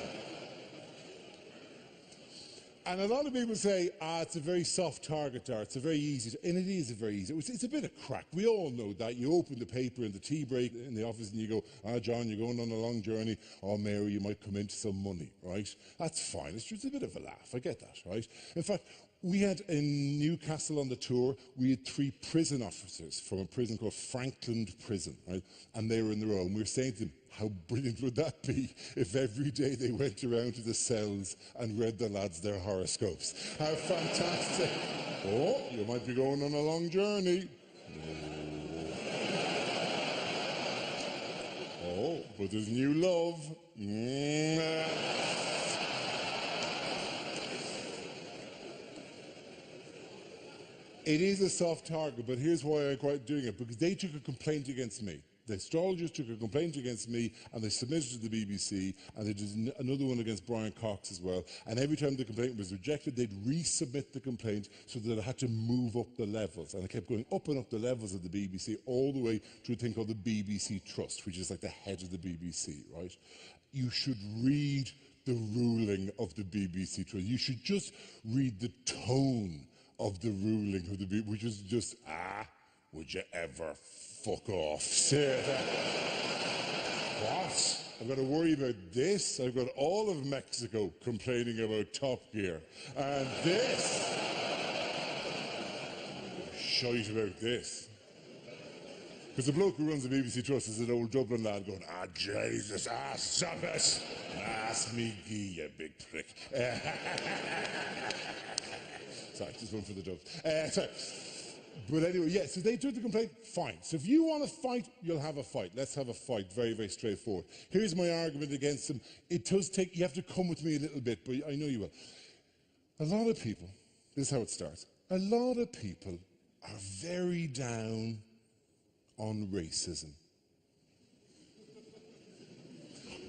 Speaker 1: And a lot of people say, it's a very soft target, Dara. It's a very easy, and it is a very easy. It's a bit of crack. We all know that. You open the paper in the tea break in the office and you go, John, you're going on a long journey. Oh, Mary, you might come into some money, right? That's fine. It's just a bit of a laugh. I get that, right? In fact, we had in Newcastle on the tour, we had 3 prison officers from a prison called Franklin Prison, right? And they were in the row, and we were saying to them, how brilliant would that be if every day they went around to the cells and read the lads their horoscopes? How fantastic. Oh, you might be going on a long journey. Oh, but there's new love. It is a soft target, but here's why I'm quite doing it, because they took a complaint against me. The astrologers took a complaint against me, and they submitted it to the BBC, and they did another one against Brian Cox as well. And every time the complaint was rejected, they'd resubmit the complaint so that it had to move up the levels. And I kept going up and up the levels of the BBC, all the way to a thing called the BBC Trust, which is like the head of the BBC, right? You should read the ruling of the BBC Trust. You should just read the tone of the ruling of the BBC, which is just, would you ever fuck off? Seriously. What? I've got to worry about this. I've got all of Mexico complaining about Top Gear. And this. Shite about this. Because the bloke who runs the BBC Trust is an old Dublin lad going, Jesus, stop it. Ask me, you big prick. Sorry, just one for the doves. Sorry. But anyway, yeah, so they took the complaint, fine. So if you want to fight, you'll have a fight. Let's have a fight, very, very straightforward. Here's my argument against them. It does take, you have to come with me a little bit, but I know you will. A lot of people, this is how it starts, a lot of people are very down on racism.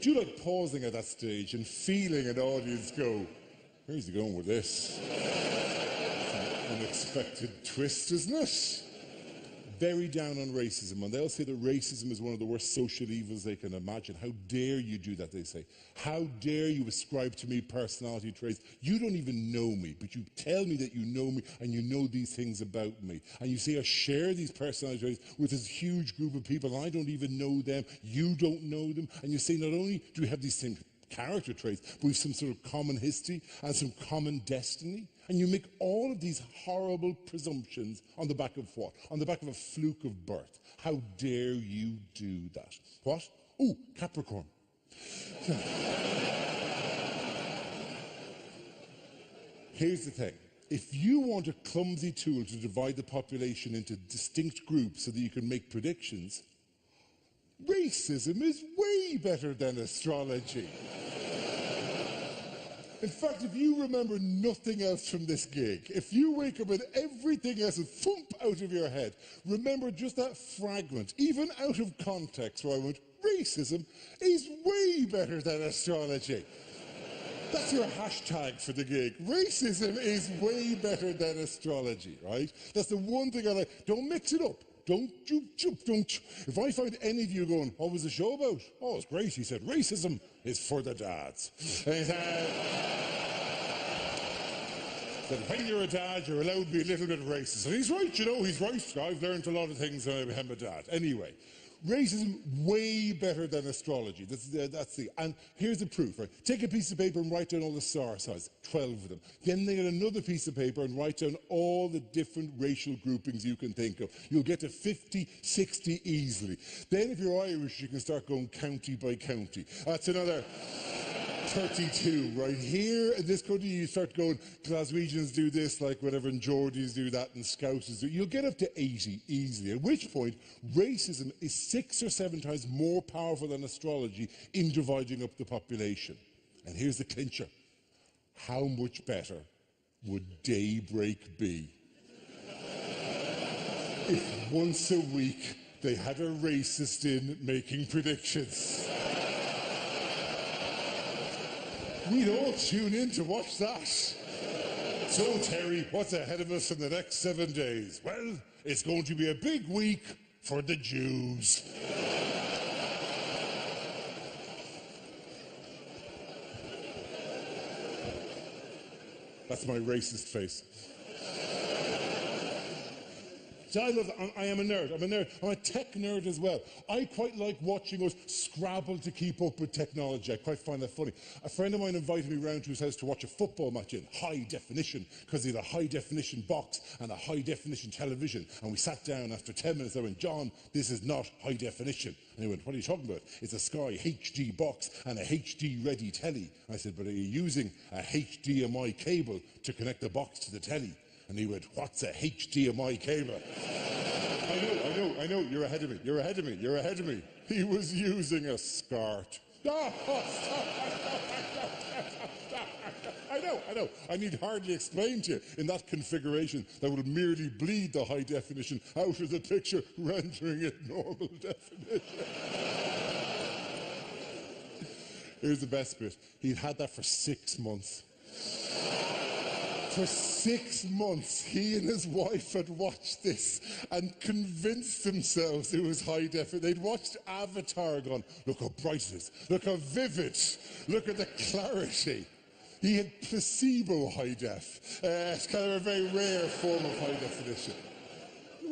Speaker 1: Do you like pausing at that stage and feeling an audience go, where's he going with this? Unexpected twist, isn't it? Very down on racism, and they'll say that racism is one of the worst social evils they can imagine. How dare you do that, they say. How dare you ascribe to me personality traits? You don't even know me, but you tell me that you know me and you know these things about me. And you say I share these personality traits with this huge group of people and I don't even know them, you don't know them, and you say not only do we have these same character traits, but we have some sort of common history and some common destiny. And you make all of these horrible presumptions on the back of what? On the back of a fluke of birth. How dare you do that? What? Oh, Capricorn. Here's the thing. If you want a clumsy tool to divide the population into distinct groups so that you can make predictions, racism is way better than astrology. In fact, if you remember nothing else from this gig, if you wake up with everything else thump out of your head, remember just that fragment, even out of context, where I went, racism is way better than astrology. That's your hashtag for the gig. Racism is way better than astrology, right? That's the one thing I like. Don't mix it up. Don't. If I find any of you going, what was the show about? Oh, it's great. He said, racism is for the dads. That when you're a dad, you're allowed to be a little bit racist. And he's right, you know, he's right. I've learned a lot of things when I became a dad. Anyway, racism, way better than astrology. That's the, and here's the proof, right? Take a piece of paper and write down all the star signs, 12 of them. Then get another piece of paper and write down all the different racial groupings you can think of. You'll get to 50, 60 easily. Then if you're Irish, you can start going county by county. That's another 32, right here in this country, you start going, Glaswegians do this, like whatever, and Geordies do that, and Scousers do. You'll get up to 80 easily, at which point racism is 6 or 7 times more powerful than astrology in dividing up the population. And here's the clincher. How much better would daybreak be if once a week they had a racist in making predictions? We'd all tune in to watch that. So, Terry, what's ahead of us in the next 7 days? Well, it's going to be a big week for the Jews. That's my racist face. So I love that. I am a nerd. I'm a nerd. I'm a tech nerd as well. I quite like watching us scrabble to keep up with technology. I quite find that funny. A friend of mine invited me round to his house to watch a football match in high definition, because he had a high definition box and a high definition television. And we sat down after 10 minutes. I went, John, this is not high definition. And he went, what are you talking about? It's a Sky HD box and a HD ready telly. I said, but are you using a HDMI cable to connect the box to the telly? And he went, what's a HDMI cable? I know, you're ahead of me. He was using a SCART. I know. I need hardly explain to you, in that configuration, that will merely bleed the high definition out of the picture, rendering it normal definition. Here's the best bit. He'd had that for 6 months. For 6 months, he and his wife had watched this and convinced themselves it was high definition. They'd watched Avatar, gone, look how bright it is, look how vivid, look at the clarity. He had placebo high def. It's kind of a very rare form of high definition.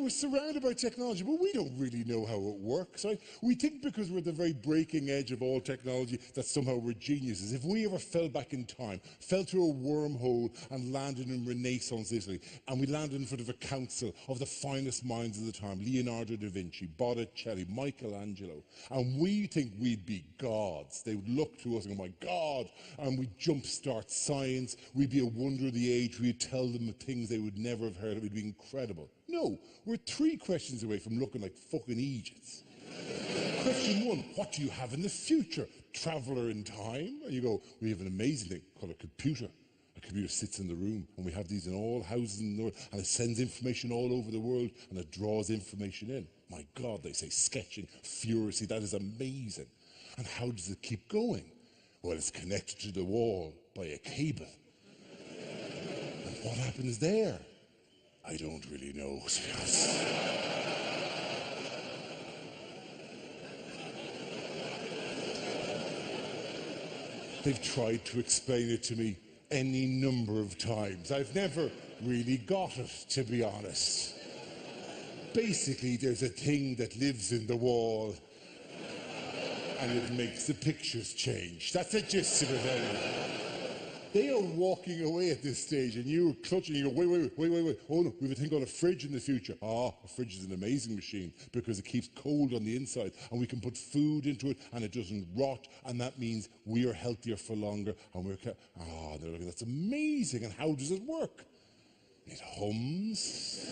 Speaker 1: We're surrounded by technology, but we don't really know how it works. Right? We think because we're at the very breaking edge of all technology that somehow we're geniuses. If we ever fell back in time, fell through a wormhole and landed in Renaissance Italy, and we landed in front of a council of the finest minds of the time, Leonardo da Vinci, Botticelli, Michelangelo, and we think we'd be gods. They would look to us and go, my God, and we'd jumpstart science. We'd be a wonder of the age. We'd tell them things they would never have heard of. It'd be incredible. No, we're 3 questions away from looking like fucking Egypts. Question 1, what do you have in the future? Traveller in time? And you go, we have an amazing thing called a computer. A computer sits in the room, and we have these in all houses in the world, and it sends information all over the world, and it draws information in. My God, they say sketching furiously. That is amazing. And how does it keep going? Well, it's connected to the wall by a cable. And what happens there? I don't really know, to be honest. They've tried to explain it to me any number of times. I've never really got it, to be honest. Basically, there's a thing that lives in the wall and it makes the pictures change. That's the gist of it anyway. They are walking away at this stage, and you're clutching, you go, wait. Oh no, we have a thing called a fridge in the future. A fridge is an amazing machine because it keeps cold on the inside, and we can put food into it, and it doesn't rot, and that means we are healthier for longer, and they're looking, that's amazing, and how does it work? It hums.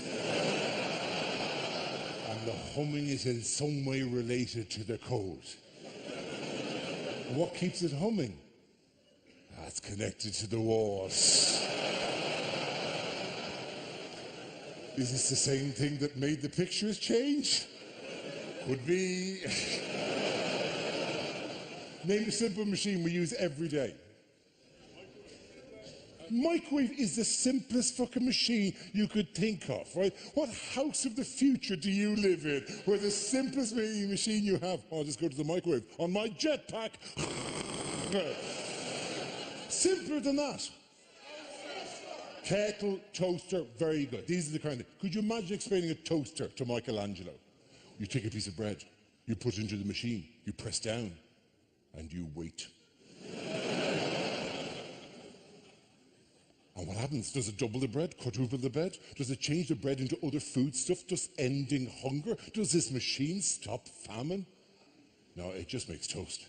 Speaker 1: And the humming is in some way related to the cold. What keeps it humming? That's connected to the walls. Is this the same thing that made the pictures change? Could be. Name a simple machine we use every day. Microwave is the simplest fucking machine you could think of, right? What house of the future do you live in where the simplest machine you have, I'll just go to the microwave, on my jetpack. Simpler than that. Kettle, toaster, very good. These are the kind of... Could you imagine explaining a toaster to Michelangelo? You take a piece of bread, you put it into the machine, you press down, and you wait. And what happens? Does it double the bread, quadruple the bread? Does it change the bread into other foodstuff, just ending hunger? Does this machine stop famine? No, it just makes toast.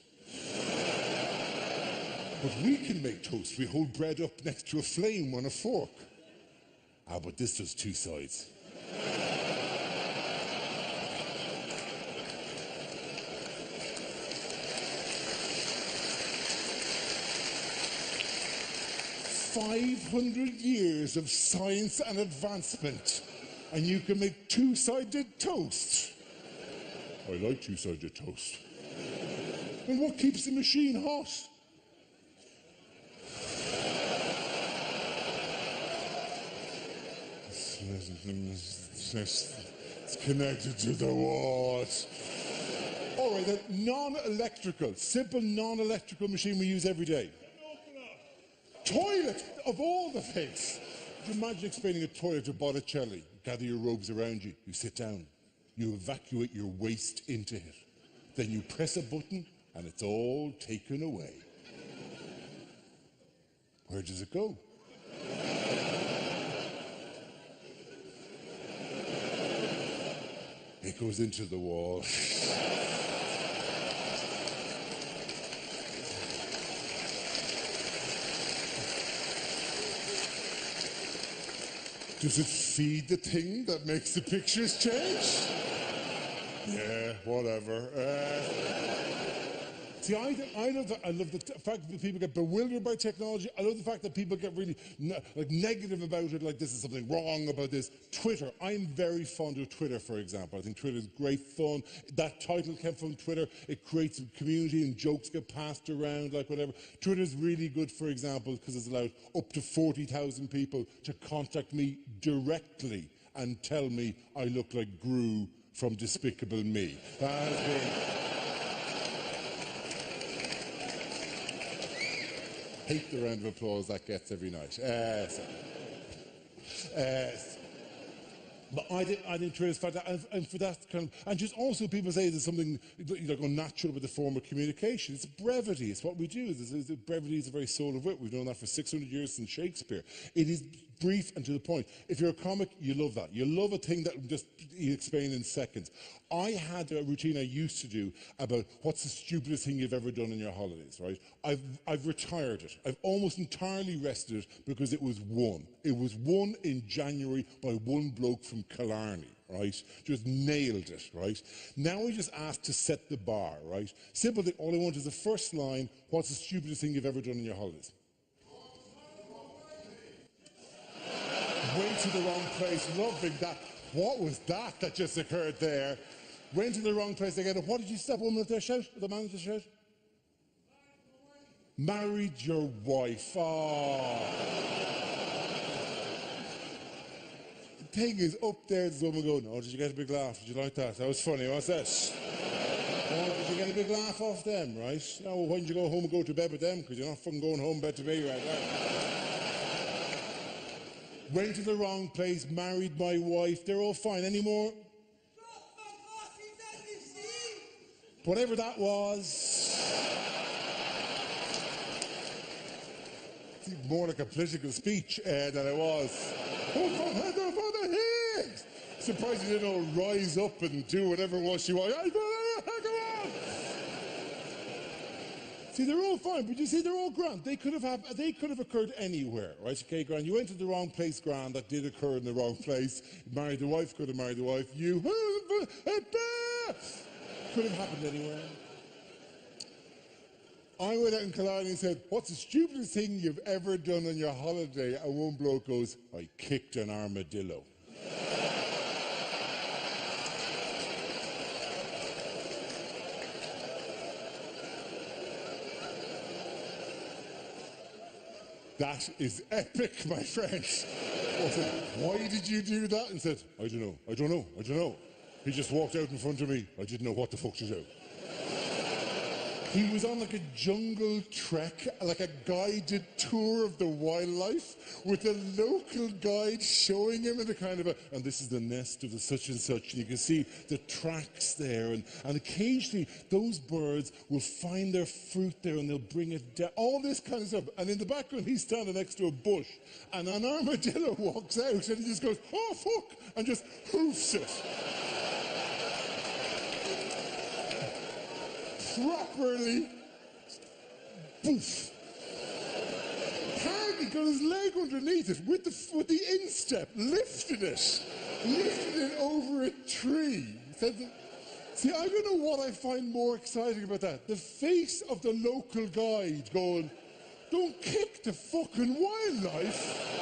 Speaker 1: But we can make toast. We hold bread up next to a flame on a fork. Ah, but this does two sides. $500 of science and advancement, and you can make two-sided toast. I like two-sided toast. And what keeps the machine hot? It's connected to the wall. All right, a non-electrical, simple non-electrical machine we use every day. Toilet, of all the things. Could you imagine explaining a toilet to Botticelli? Gather your robes around you, you sit down, you evacuate your waste into it. Then you press a button and it's all taken away. Where does it go? It goes into the wall. Does it feed the thing that makes the pictures change? Yeah, whatever. See, I love that. I love the fact that people get bewildered by technology. I love the fact that people get really negative about it, like this is something wrong about this. Twitter. I'm very fond of Twitter, for example. I think Twitter is great fun. That title came from Twitter. It creates a community and jokes get passed around, like whatever. Twitter is really good, for example, because it's allowed up to 40,000 people to contact me directly and tell me I look like Gru from Despicable Me. That has been... Hate the round of applause that gets every night. But I think Twitter's fantastic, and for that kind of, and just also people say there's something like unnatural with the form of communication. It's brevity. It's what we do. Brevity is the very soul of wit. We've known that for 600 years since Shakespeare. It is brief and to the point. If you're a comic, you love that. You love a thing that will just explain in seconds. I had a routine I used to do about what's the stupidest thing you've ever done in your holidays, right? I've retired it. I've almost entirely rested it because it was one. It was one in January by one bloke from Killarney, right? Just nailed it, right? Now I just ask to set the bar, right? Simple thing, all I want is the first line, what's the stupidest thing you've ever done in your holidays? Went to the wrong place, loving that. What was that just occurred there? Went to the wrong place again. What did you step woman at their shout? The man at the shout? Married your wife. Oh. The thing is, up there, this woman going, oh, did you get a big laugh? Did you like that? That was funny, what's that? Oh, did you get a big laugh off them, right? Oh, well, why didn't you go home and go to bed with them? Because you're not fucking going home bed to me right now. Went to the wrong place, married my wife, they're all fine. Any more? Whatever that was. It's even more like a political speech than it was. Oh, from head to head! Surprised you didn't all rise up and do whatever it was she wanted. Come on! See, they're all fine, but you see, they're all grand. They could have occurred anywhere, right? Okay, grand. You went to the wrong place, grand. That did occur in the wrong place. Married the wife, could have married the wife. You could have happened anywhere. I went out in Killarney and said, what's the stupidest thing you've ever done on your holiday? And one bloke goes, I kicked an armadillo. That is epic, my friend. I said, why did you do that? And said, I don't know. He just walked out in front of me. I didn't know what the fuck to do. He was on like a jungle trek, like a guided tour of the wildlife, with a local guide showing him in a kind of and this is the nest of the such and such, and you can see the tracks there, and occasionally those birds will find their fruit there and they'll bring it down, all this kind of stuff. And in the background, he's standing next to a bush, and an armadillo walks out, and he just goes, oh, fuck, and just hoofs it. Properly, poof. got his leg underneath it with the instep, lifted it over a tree. See, I don't know what I find more exciting about that. The face of the local guide going, don't kick the fucking wildlife.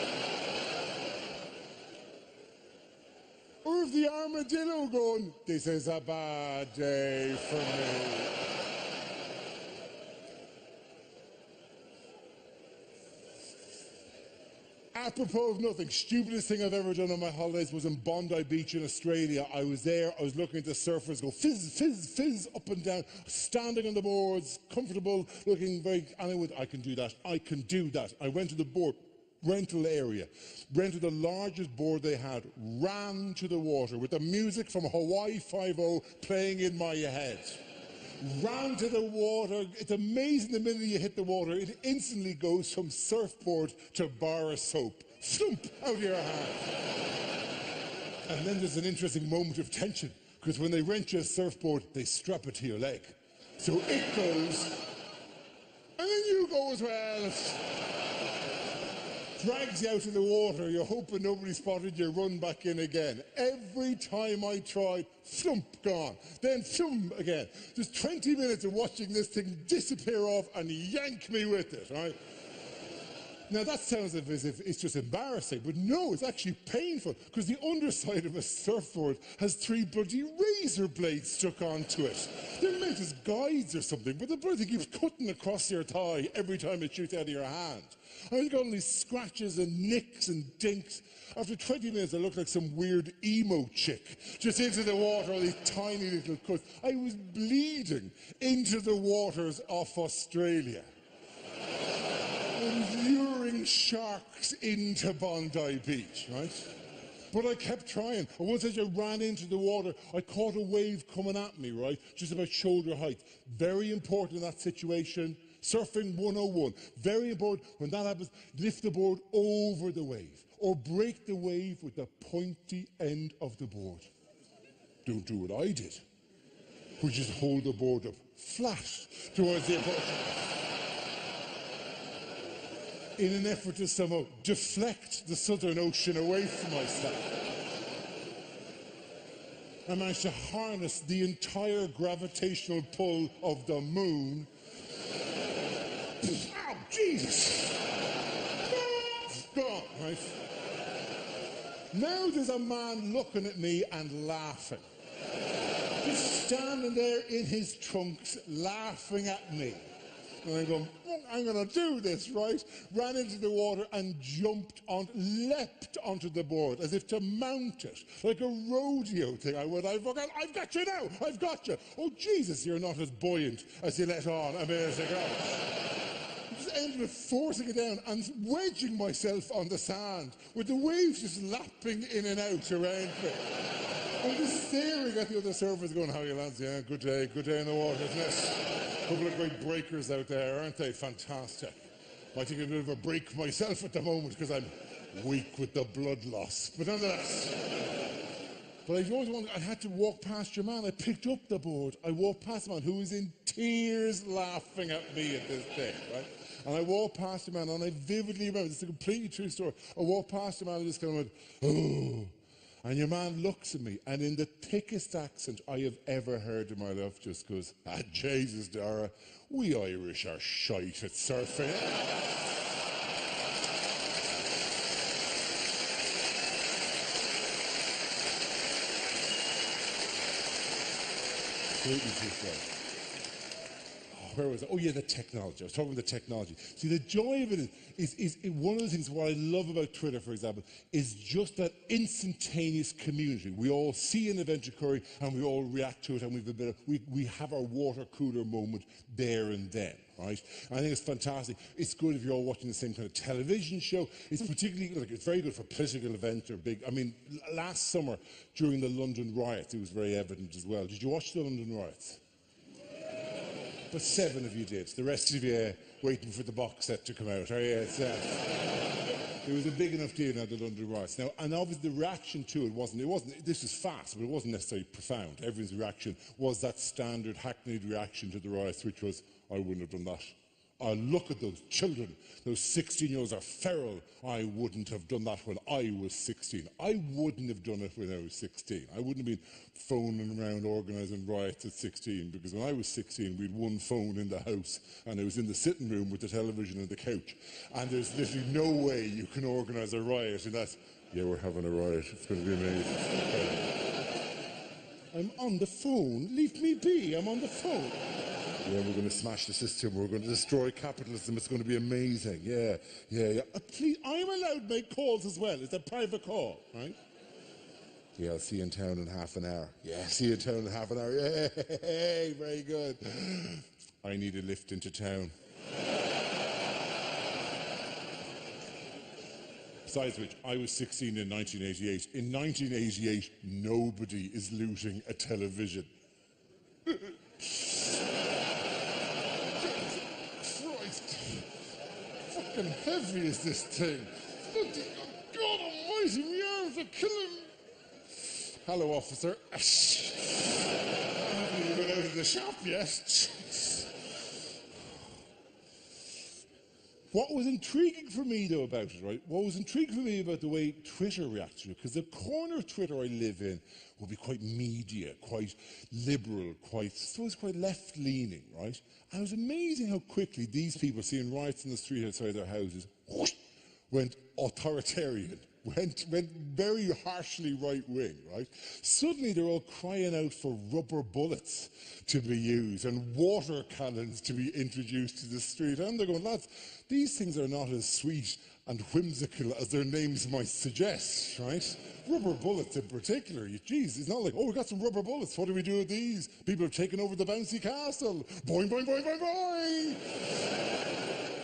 Speaker 1: Or if the armadillo going, this is a bad day for me. Apropos of nothing, stupidest thing I've ever done on my holidays was in Bondi Beach in Australia. I was there, I was looking at the surfers go fizz, fizz, fizz, up and down, standing on the boards, comfortable, looking very, and I went, I can do that, I can do that. I went to the board rental area, rented the largest board they had, ran to the water with the music from Hawaii Five-0 playing in my head. Ran to the water. It's amazing the minute you hit the water, it instantly goes from surfboard to bar of soap. Slump out of your hand. And then there's an interesting moment of tension, because when they rent you a surfboard, they strap it to your leg. So it goes, and then you go as well. Drags you out of the water, you're hoping nobody spotted you, run back in again. Every time I tried, thump, gone. Then thump again. There's 20 minutes of watching this thing disappear off and yank me with it, right? Now that sounds as if it's just embarrassing, but no, it's actually painful, because the underside of a surfboard has 3 bloody razor blades stuck onto it. They're meant as guides or something, but the bloody thing keeps cutting across your thigh every time it shoots out of your hand. I've got all these scratches and nicks and dinks. After 20 minutes, I looked like some weird emo chick, just into the water, all these tiny little cuts. I was bleeding into the waters of Australia. Luring sharks into Bondi Beach, right? But I kept trying. And once as I ran into the water, I caught a wave coming at me, right? Just about shoulder height. Very important in that situation. Surfing 101. Very important. When that happens, lift the board over the wave. Or break the wave with the pointy end of the board. Don't do what I did, which is hold the board up flat towards the approach, in an effort to somehow deflect the Southern Ocean away from myself. I managed to harness the entire gravitational pull of the moon. Oh, Jesus! Gone, right? Now there's a man looking at me and laughing. Just standing there in his trunks, laughing at me. And I'm going, I'm going to do this, right? Ran into the water and leapt onto the board as if to mount it, like a rodeo thing. I went, I've got you now, I've got you. Oh, Jesus, you're not as buoyant as you let on a minute ago. I just ended up forcing it down and wedging myself on the sand with the waves just lapping in and out around me. I'm just staring at the other surfers going, how are you lads? Yeah, good day in the water, isn't it? A couple of great breakers out there, aren't they? Fantastic. I think I'm a bit of a break myself at the moment because I'm weak with the blood loss. But nonetheless. But I always wanted, I had to walk past your man. I picked up the board. I walked past the man who was in tears laughing at me at this thing, right? And I walked past the man and I vividly remember, this is a completely true story. I walked past the man and just kind of went, oh. And your man looks at me, and in the thickest accent I have ever heard in my life, just goes, ah, Jesus, Dara, we Irish are shite at surfing. Completely true story. Where was I? Oh yeah, the technology. I was talking about the technology. See, the joy of it is one of the things what I love about Twitter, for example, is just that instantaneous community. We all see an event occurring and we all react to it, and we have our water cooler moment there and then, right? And I think it's fantastic. It's good if you're all watching the same kind of television show. It's particularly, like, it's very good for political events or big. I mean, last summer during the London riots, it was very evident as well. Did you watch the London riots? But 7 of you did. The rest of you waiting for the box set to come out. Oh, yeah, it was a big enough deal now, the London riots. Now, and obviously the reaction to it wasn't, this was fast, but it wasn't necessarily profound. Everyone's reaction was that standard hackneyed reaction to the riots, which was, I wouldn't have done that. look at those children. Those 16-year-olds are feral. I wouldn't have done that when I was 16. I wouldn't have done it when I was 16. I wouldn't have been phoning around organising riots at 16, because when I was 16, we had one phone in the house, and it was in the sitting room with the television and the couch. And there's literally no way you can organise a riot, and that's, yeah, we're having a riot. It's going to be amazing. I'm on the phone. Leave me be. I'm on the phone. Yeah, we're going to smash the system. We're going to destroy capitalism. It's going to be amazing. Yeah. Please, I'm allowed to make calls as well. It's a private call, right? Yeah, I'll see you in town in half an hour. Yeah, see you in town in half an hour. Yay, very good. I need a lift into town. Besides which, I was 16 in 1988. In 1988, nobody is looting a television. Jesus Christ. Fucking heavy is this thing. God almighty, my arms are killing me. Hello, officer. I haven't even been out of the shop yet. What was intriguing for me, though, about it, right? What was intriguing for me about the way Twitter reacted to it, because the corner of Twitter I live in will be quite media, quite liberal, quite left-leaning, right? And it was amazing how quickly these people, seeing riots in the street outside their houses, whoosh, went authoritarian, went very harshly right-wing, right? Suddenly they're all crying out for rubber bullets to be used and water cannons to be introduced to the street. And they're going, lads, these things are not as sweet and whimsical as their names might suggest, right? Rubber bullets in particular. Geez, it's not like, oh, we got some rubber bullets. What do we do with these? People have taken over the bouncy castle. Boing, boing, boing, boing, boing.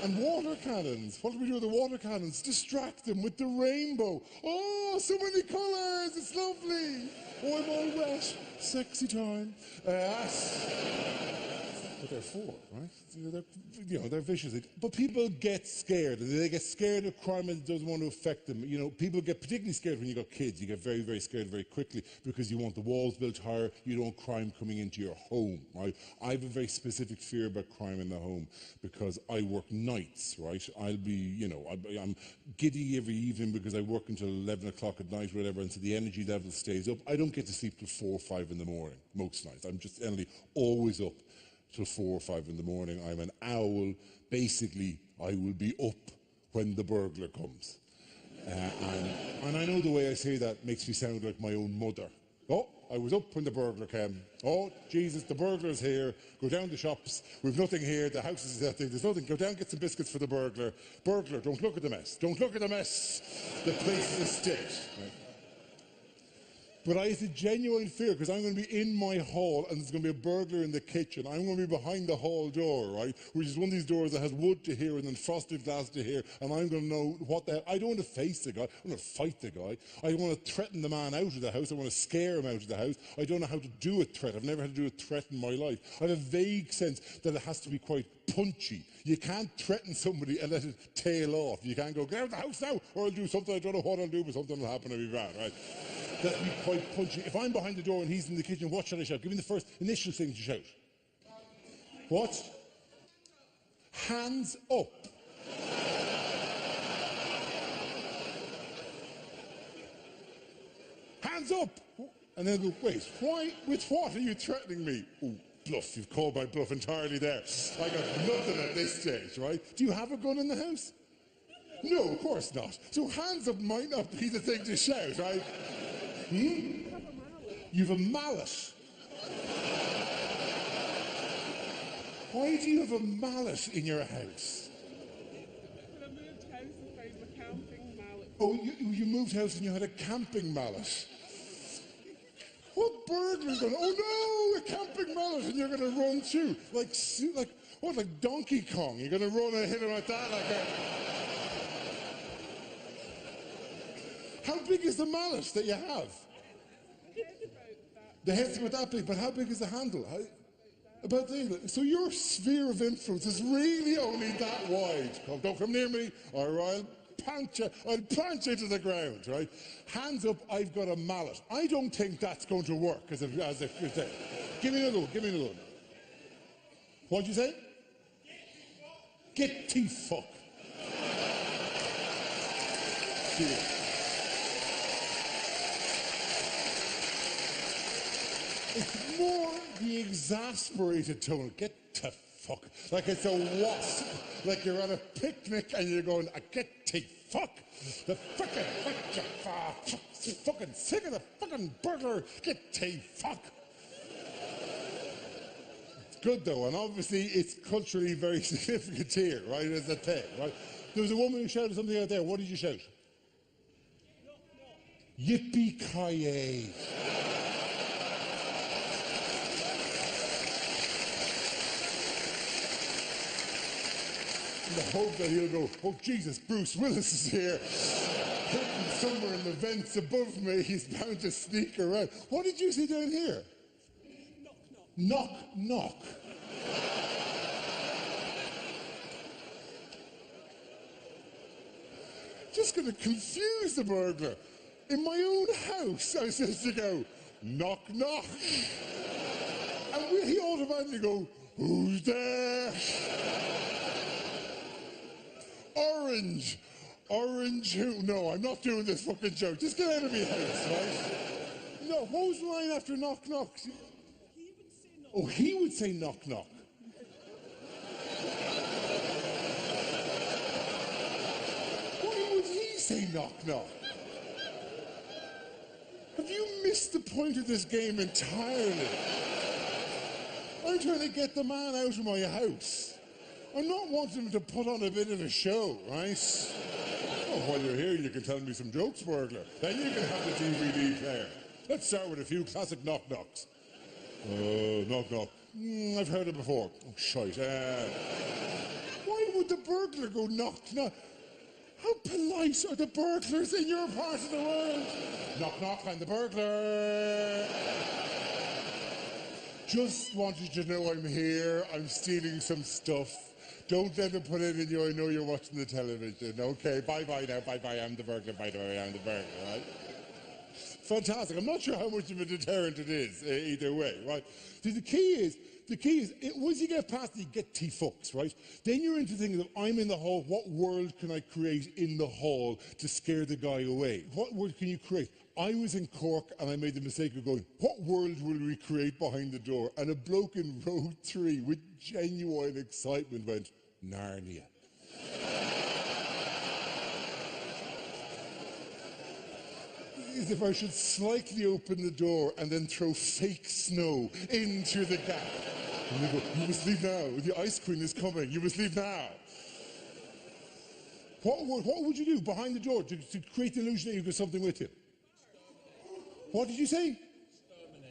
Speaker 1: And water cannons. What do we do with the water cannons? Distract them with the rainbow. Oh, so many colours. It's lovely. Oh, I'm all wet. Sexy time. What they're for, right? They're vicious. But people get scared. They get scared of crime and it doesn't want to affect them. People get particularly scared when you've got kids. You get very, very scared very quickly because you want the walls built higher. You don't want crime coming into your home, right? I have a very specific fear about crime in the home because I work nights, right? I'm giddy every evening because I work until 11 o'clock at night, whatever, and so the energy level stays up. I don't get to sleep till 4 or 5 in the morning, most nights. I'm just always up till 4 or 5 in the morning. I'm an owl. Basically, I will be up when the burglar comes. And I know the way I say that makes me sound like my own mother. Oh, I was up when the burglar came. Oh, Jesus, the burglar's here. Go down the shops. We've nothing here. The house is that thing. There's nothing. Go down, get some biscuits for the burglar. Burglar, don't look at the mess. Don't look at the mess. The place is a state. Right? But I have a genuine fear because I'm going to be in my hall and there's going to be a burglar in the kitchen. I'm going to be behind the hall door, right, which is one of these doors that has wood to here and then frosted glass to here, and I'm going to know what the hell. I don't want to face the guy. I want to fight the guy. I want to threaten the man out of the house. I want to scare him out of the house. I don't know how to do a threat. I've never had to do a threat in my life. I have a vague sense that it has to be quite punchy. You can't threaten somebody and let it tail off. You can't go, get out of the house now, or I'll do something. I don't know what I'll do, but something will happen. I'll be bad, right? That would be quite punchy. If I'm behind the door and he's in the kitchen, what should I shout? Give me the first initial thing to shout. What? Hands up. Hands up. And then go, wait, why? With what are you threatening me? Oh, bluff. You've called my bluff entirely there. I got nothing at this stage, right? Do you have a gun in the house? No, of course not. So hands up might not be the thing to shout, right? You've a mallet. Why do you have a mallet in your house?
Speaker 4: When I moved house, I found my camping mallet.
Speaker 1: Oh, you moved house and you had a camping mallet. What burglar's going? Oh no, a camping mallet, and you're going to run through like Donkey Kong. You're going to run and hit him like that, like that. How big is the mallet that you have? The head's about that big, but how big is the handle? About that. So your sphere of influence is really only that wide. Don't come near me, or I'll punch you to the ground, right? Hands up, I've got a mallet. I don't think that's going to work as a give me another one, give me another one. What'd you say? Get tea fuck. It's more the exasperated tone. Get to fuck. Like it's a wasp. Like you're at a picnic and you're going, get to fuck. The fucking fucking sick of the fucking burglar. Get to fuck. It's good though, and obviously it's culturally very significant here, right? As a thing, right? There was a woman who shouted something out there. What did you shout? Yippee-ki-yay. The hope that he'll go, oh Jesus, Bruce Willis is here. Hidden somewhere in the vents above me, he's bound to sneak around. What did you say down here? Knock, knock. Knock, knock. Just going to confuse the burglar. In my own house, I was supposed to go, knock, knock. And will he automatically go, who's there? Orange. Orange who? No, I'm not doing this fucking joke. Just get out of my house, right? No, what was the line after knock, knock? Oh, he would say knock, knock. Why would he say knock, knock? Have you missed the point of this game entirely? I'm trying to get the man out of my house. I'm not wanting him to put on a bit of a show, right? Oh, while you're here, you can tell me some jokes, burglar. Then you can have the DVD player. Let's start with a few classic knock-knocks. Knock, knock. I've heard it before. Oh, shite. Why would the burglar go knock, knock? How polite are the burglars in your part of the world? Knock, knock, I'm the burglar. Just wanted you to know I'm here. I'm stealing some stuff. Don't let them put it in you. I know you're watching the television. Okay, bye-bye now. Bye-bye, I'm the burglar. By the way, I'm the burglar, right? Fantastic. I'm not sure how much of a deterrent it is either way, right? See, the key is, once you get past the get T-fucks, right, then you're into thinking of, I'm in the hall, what world can I create in the hall to scare the guy away? What world can you create? I was in Cork and I made the mistake of going, what world will we create behind the door? And a bloke in row 3 with genuine excitement went, Narnia. As if I should slightly open the door and then throw fake snow into the gap. And they go, you must leave now. The ice queen is coming. You must leave now. What would you do behind the door to create the illusion that you've got something with you? What did you say?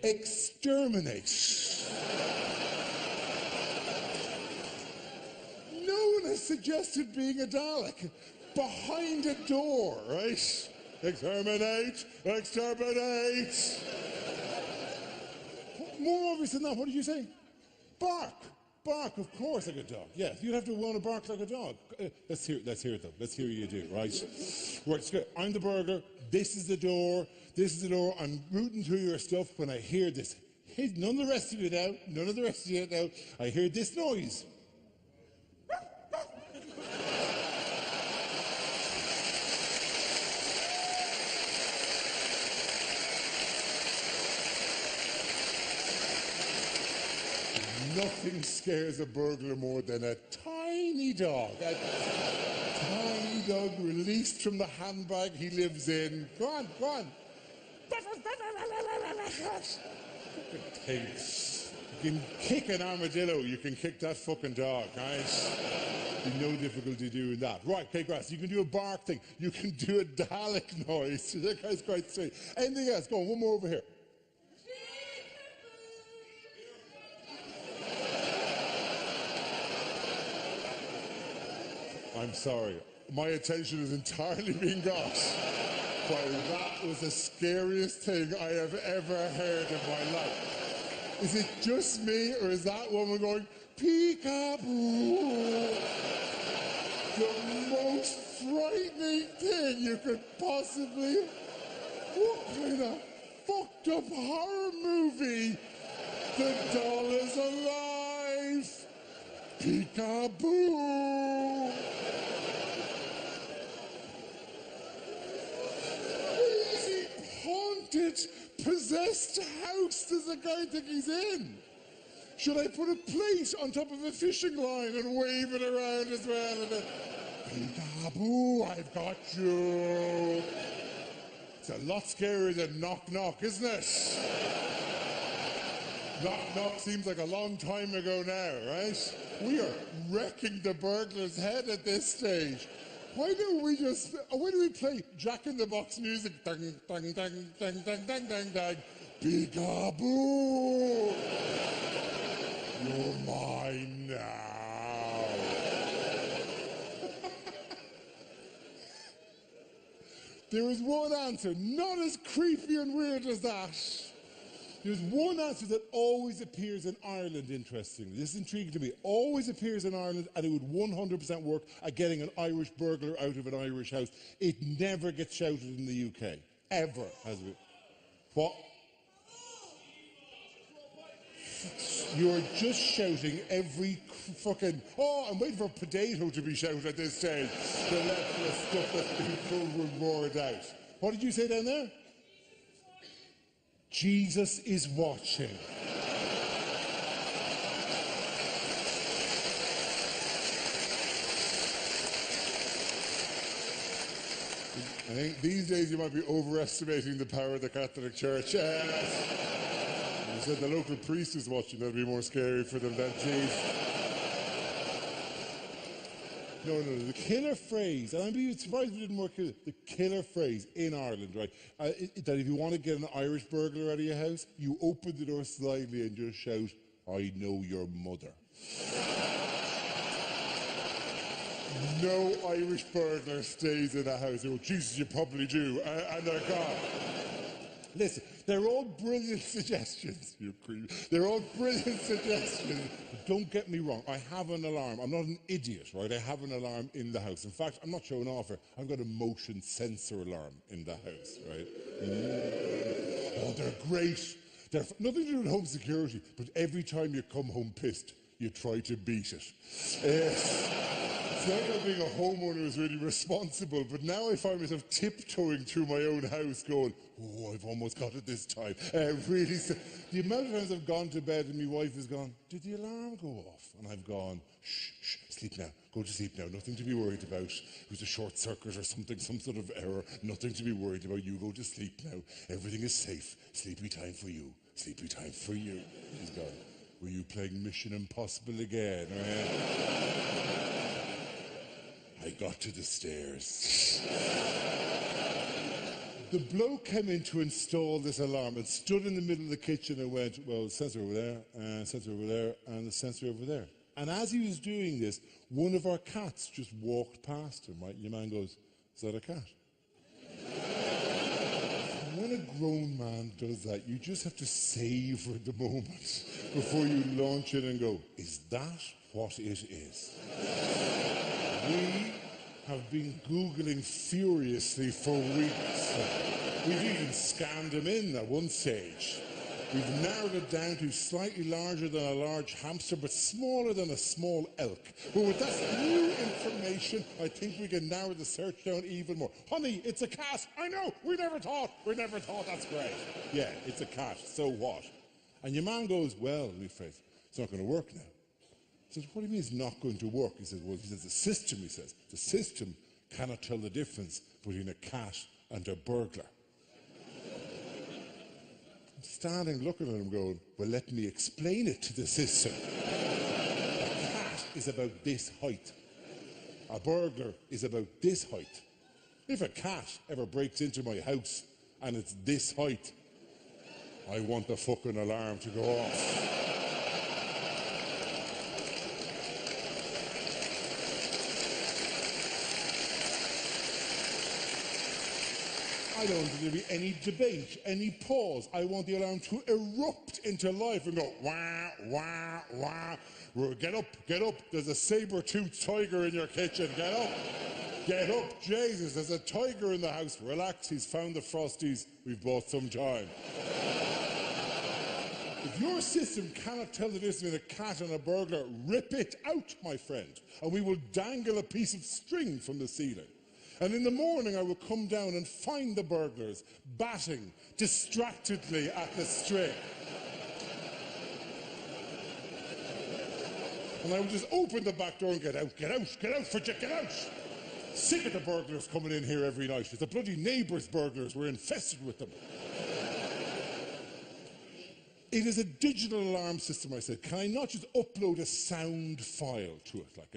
Speaker 1: Exterminate. No one has suggested being a Dalek behind a door, right? Exterminate! Exterminate! More obvious than that, what did you say? Bark! Bark, of course, like a dog. Yes, you'd have to want to bark like a dog. Let's hear it though. Let's hear you do, right? Right, I'm the burglar. This is the door. This is the door. I'm rooting through your stuff when I hear this. None of the rest of it out. None of the rest of it out. I hear this noise. Nothing scares a burglar more than a tiny dog. A tiny dog released from the handbag he lives in. Go on, go on. You can kick an armadillo, you can kick that fucking dog, right? No difficulty doing that. Right, okay, Grass, you can do a bark thing. You can do a Dalek noise. That guy's quite straight. Anything else? Go on, one more over here. I'm sorry. My attention is entirely being got by that was the scariest thing I have ever heard in my life. Is it just me, or is that woman going, peekaboo? The most frightening thing you could possibly... What kind of fucked up horror movie? The doll is alive! Peekaboo! guest house does the guy think he's in? Should I put a plate on top of a fishing line and wave it around as well? And peekaboo, I've got you. It's a lot scarier than knock knock, isn't it? Knock knock seems like a long time ago now, right? We are wrecking the burglar's head at this stage. Why don't we play Jack in the Box music? Dang, dang, dang, dang, dang, dang, dang, dang. Peekaboo! You're mine now. There is one answer, not as creepy and weird as that. There's one answer that always appears in Ireland, interestingly. This is intriguing to me. Always appears in Ireland, and it would 100% work at getting an Irish burglar out of an Irish house. It never gets shouted in the UK. Ever has it. What? You're just shouting every fucking... Oh, I'm waiting for potato to be shouted at this stage to let the stuff that's been full roared out. What did you say down there? Jesus is watching. I think these days you might be overestimating the power of the Catholic Church. You said the local priest is watching, that'd be more scary for them than Jesus. No, the killer phrase, and I'd be surprised if it didn't work here, the killer phrase in Ireland, right, that if you want to get an Irish burglar out of your house, you open the door slightly and just shout, I know your mother. No Irish burglar stays in a house. Oh, Jesus, you probably do, and they're gone. Listen, they're all brilliant suggestions, you creep. They're all brilliant suggestions. Don't get me wrong, I have an alarm. I'm not an idiot, right? I have an alarm in the house. In fact, I'm not showing off here. I've got a motion sensor alarm in the house, right? Oh, they're great. They're nothing to do with home security, but every time you come home pissed, you try to beat it. It's not that being a homeowner is really responsible, but now I find myself tiptoeing through my own house going, oh, I've almost got it this time. Really, the amount of times I've gone to bed and my wife has gone, did the alarm go off? And I've gone, shh, sleep now, go to sleep now, nothing to be worried about. It was a short circuit or something, some sort of error, nothing to be worried about. You go to sleep now, everything is safe, sleepy time for you, sleepy time for you. She's gone, were you playing Mission Impossible again? I got to the stairs. The bloke came in to install this alarm and stood in the middle of the kitchen and went, well, the sensor over there, and the sensor over there, and the sensor over there. And as he was doing this, one of our cats just walked past him, right? Your man goes, is that a cat? When a grown man does that, you just have to savor the moment before you launch in and go, is that what it is? We have been Googling furiously for weeks. We've even scanned them in at one stage. We've narrowed it down to slightly larger than a large hamster, but smaller than a small elk. But with that new information, I think we can narrow the search down even more. Honey, it's a cat. I know. We never thought. That's great. Yeah, it's a cat. So what? And your man goes, well, rephrase, it's not going to work now. I said, what do you mean it's not going to work? He says, well, the system cannot tell the difference between a cat and a burglar. I'm standing looking at him going, well, let me explain it to the system. A cat is about this height. A burglar is about this height. If a cat ever breaks into my house and it's this height, I want the fucking alarm to go off. I don't want there to be any debate, any pause. I want the alarm to erupt into life and go, wah, wah, wah. Get up. There's a saber-toothed tiger in your kitchen. Get up. Jesus, there's a tiger in the house. Relax, he's found the Frosties. We've bought some time. If your system cannot tell the difference between a cat and a burglar, rip it out, my friend, and we will dangle a piece of string from the ceiling. And in the morning, I would come down and find the burglars batting distractedly at the string. And I would just open the back door and get out, Fridget, get out! Sick of the burglars coming in here every night. It's the bloody neighbours' burglars. We're infested with them. It is a digital alarm system, I said. Can I not just upload a sound file to it, like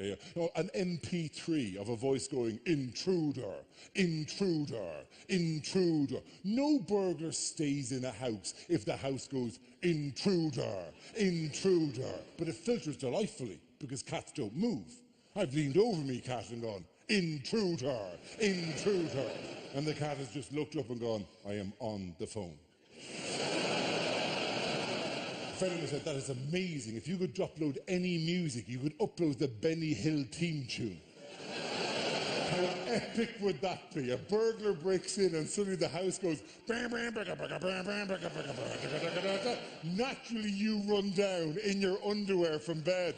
Speaker 1: an MP3 of a voice going, intruder, intruder, intruder. No burglar stays in a house if the house goes, intruder, intruder. But it filters delightfully because cats don't move. I've leaned over me cat and gone, intruder, intruder. And the cat has just looked up and gone, I am on the phone. A friend of mine said, that is amazing. If you could upload any music, you could upload the Benny Hill theme tune. How epic would that be? A burglar breaks in and suddenly the house goes... Naturally, you run down in your underwear from bed.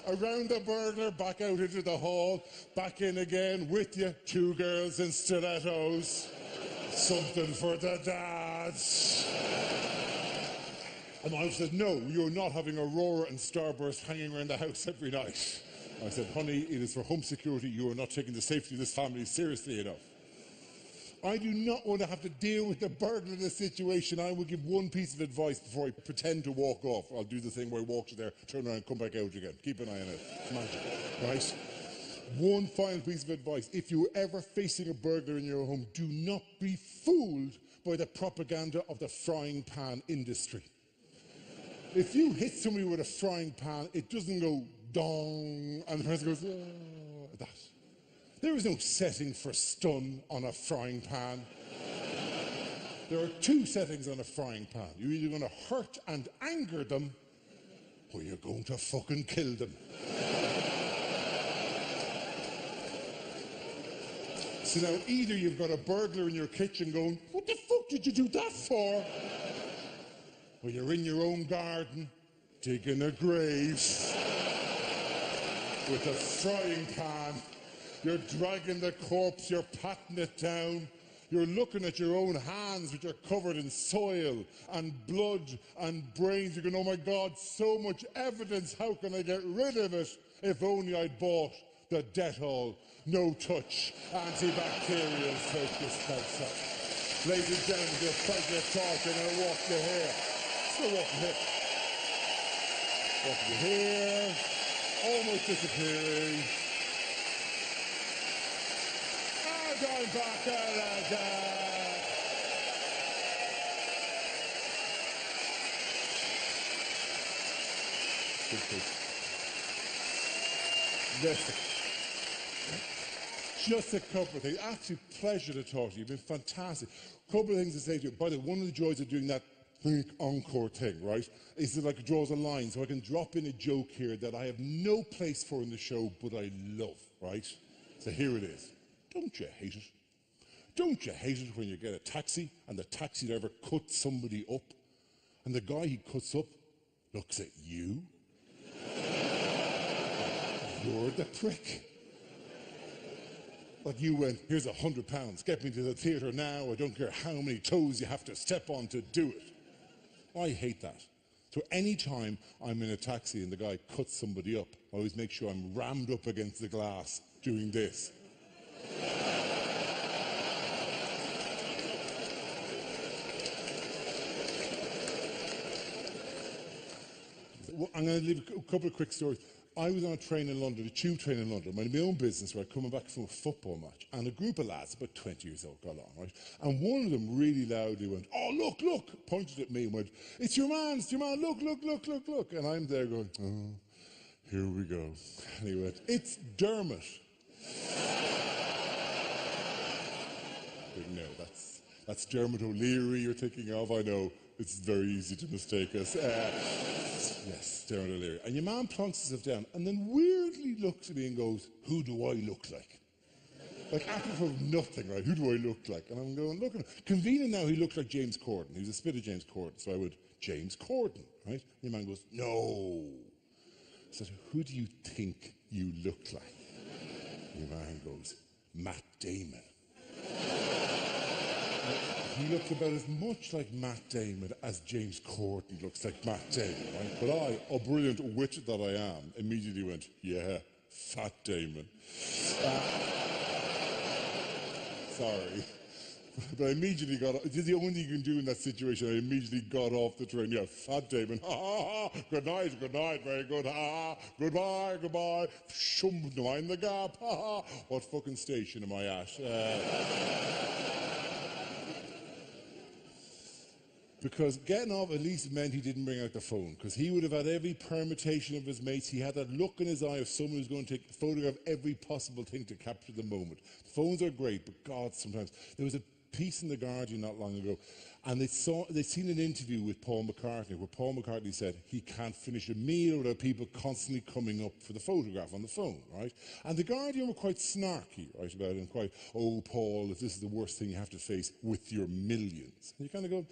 Speaker 1: Around the burglar, back out into the hall, back in again, with you, 2 girls in stilettos. Something for the dads. And my wife said, no, you're not having Aurora and Starburst hanging around the house every night. I said, honey, it is for home security. You are not taking the safety of this family seriously enough. I do not want to have to deal with the burglar in this situation. I will give one piece of advice before I pretend to walk off. I'll do the thing where I walk to there, turn around and come back out again. Keep an eye on it. It's magic, right? One final piece of advice. If you're ever facing a burglar in your home, do not be fooled by the propaganda of the frying pan industry. If you hit somebody with a frying pan, it doesn't go dong, and the person goes, oh, that. There is no setting for stun on a frying pan. There are 2 settings on a frying pan. You're either going to hurt and anger them, or you're going to fucking kill them. So now either you've got a burglar in your kitchen going, what the fuck did you do that for? Or you're in your own garden, digging a grave with a frying pan. You're dragging the corpse, you're patting it down. You're looking at your own hands, which are covered in soil and blood and brains. You're going, oh my God, so much evidence. How can I get rid of it? If only I'd bought the Dettol no-touch antibacterial soap dispenser. Ladies and gentlemen, it's a pleasure talking and walk you here. Still walking here. Walking you here. Almost disappearing. And going back again. Good piece. Listen. Just a couple of things. Absolute pleasure to talk to you. You've been fantastic. A couple of things to say to you. By the way, one of the joys of doing that encore thing, right, is that like it draws a line, so I can drop in a joke here that I have no place for in the show, but I love, right? So here it is. Don't you hate it? Don't you hate it when you get a taxi and the taxi driver cuts somebody up and the guy he cuts up looks at you? You're the prick. Like you went, here's £100, get me to the theatre now, I don't care how many toes you have to step on to do it. I hate that. So any time I'm in a taxi and the guy cuts somebody up, I always make sure I'm rammed up against the glass doing this. I'm going to leave a couple of quick stories. I was on a train in London, a tube train in London, minding my own business, right, coming back from a football match, and a group of lads, about 20 years old, got on, right? And one of them really loudly went, oh, look, look, pointed at me and went, it's your man, look, look, look, look, look. And I'm there going, oh, here we go. And he went, it's Dermot. No, that's Dermot O'Leary you're thinking of, I know. It's very easy to mistake us. Yes, Dermot O'Leary. And your man plonks himself down and then weirdly looks at me and goes, who do I look like? Like, apropos of nothing, right? Who do I look like? And I'm going, look at him. Convenient now, he looked like James Corden. He was a spit of James Corden. So I went, James Corden, right? And your man goes, no. I said, who do you think you look like? Your man goes, Matt Damon. He looks about as much like Matt Damon as James Corden looks like Matt Damon, right? But I, a brilliant wit that I am, immediately went, yeah, Fat Damon. Sorry. But I immediately got, this is the only thing you can do in that situation, I immediately got off the train. Yeah, Fat Damon, ha ha ha, good night, very good, ha ha, goodbye, shum, mind the gap, ha ha. What fucking station am I at? Because getting off at least meant he didn't bring out the phone, because he would have had every permutation of his mates. He had that look in his eye of someone who's going to take a photograph of every possible thing to capture the moment. Phones are great, but God, sometimes. There was a piece in The Guardian not long ago, and they'd seen an interview with Paul McCartney, where Paul McCartney said he can't finish a meal without people constantly coming up for the photograph on the phone, right? And The Guardian were quite snarky, right, about it, and quite, oh, Paul, if this is the worst thing you have to face with your millions. And you kind of go,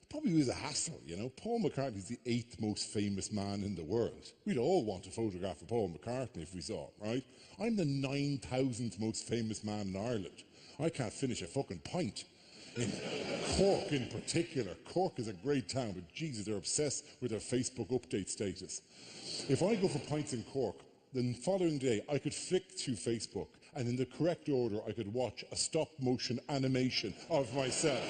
Speaker 1: probably was a hassle, you know. Paul McCartney's the 8th most famous man in the world. We'd all want a photograph of Paul McCartney if we saw him, right? I'm the 9,000th most famous man in Ireland. I can't finish a fucking pint. In Cork in particular. Cork is a great town, but Jesus, they're obsessed with their Facebook update status. If I go for pints in Cork, the following day I could flick through Facebook, and in the correct order I could watch a stop-motion animation of myself.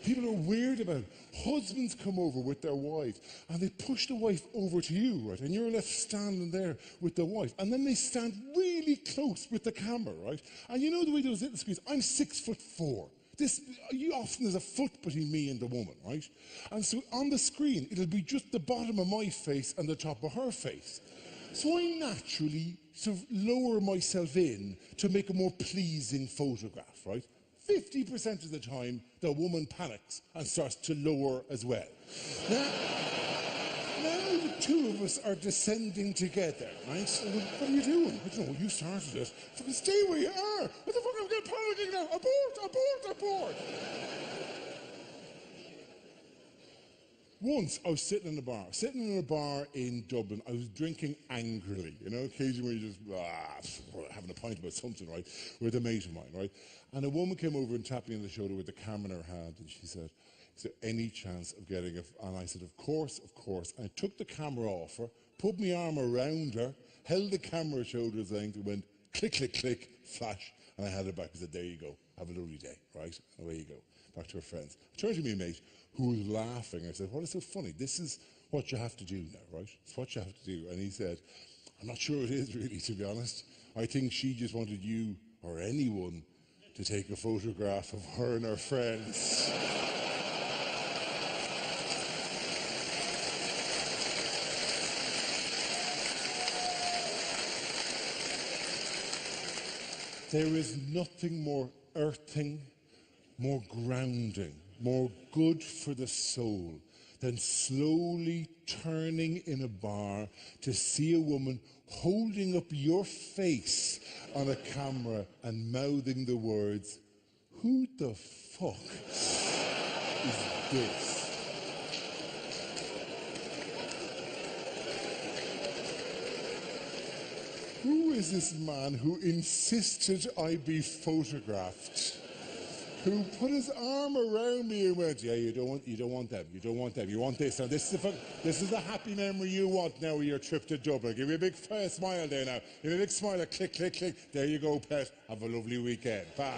Speaker 1: People are weird about it. Husbands come over with their wives and they push the wife over to you, right? And you're left standing there with the wife. And then they stand really close with the camera, right? And you know the way those little screens, I'm 6'4". Often there's a foot between me and the woman, right? And so on the screen, it'll be just the bottom of my face and the top of her face. So I naturally sort of lower myself in to make a more pleasing photograph, right? 50% of the time, the woman panics and starts to lower as well. Now the two of us are descending together, right? So what are you doing? I don't know, you started it. Fucking stay where you are. What the fuck, I'm getting panicking now. Abort. Once I was sitting in a bar in Dublin. I was drinking angrily, you know, occasionally you just having a pint about something, right, with a mate of mine, right? And a woman came over and tapped me on the shoulder with the camera in her hand, and she said, is there any chance of getting and I said, of course. And I took the camera off her, put my arm around her, held the camera at shoulder's length, and went click, click, click, flash, and I had it back and said, there you go, have a lovely day, right? Away you go, back to her friends. I turned to my mate, who was laughing. I said, what is so funny? This is what you have to do now, right? It's what you have to do. And he said, I'm not sure it is really, to be honest. I think she just wanted you or anyone to take a photograph of her and her friends. There is nothing more earthing, more grounding, more good for the soul than slowly turning in a bar to see a woman holding up your face on a camera and mouthing the words, who the fuck is this? Who is this man who insisted I be photographed? Who put his arm around me and went, yeah, you don't want them, you want this. Now this is the happy memory you want now of your trip to Dublin. Give me a big smile there now. Give me a big smile, click, click, click. There you go, pet. Have a lovely weekend. Bye.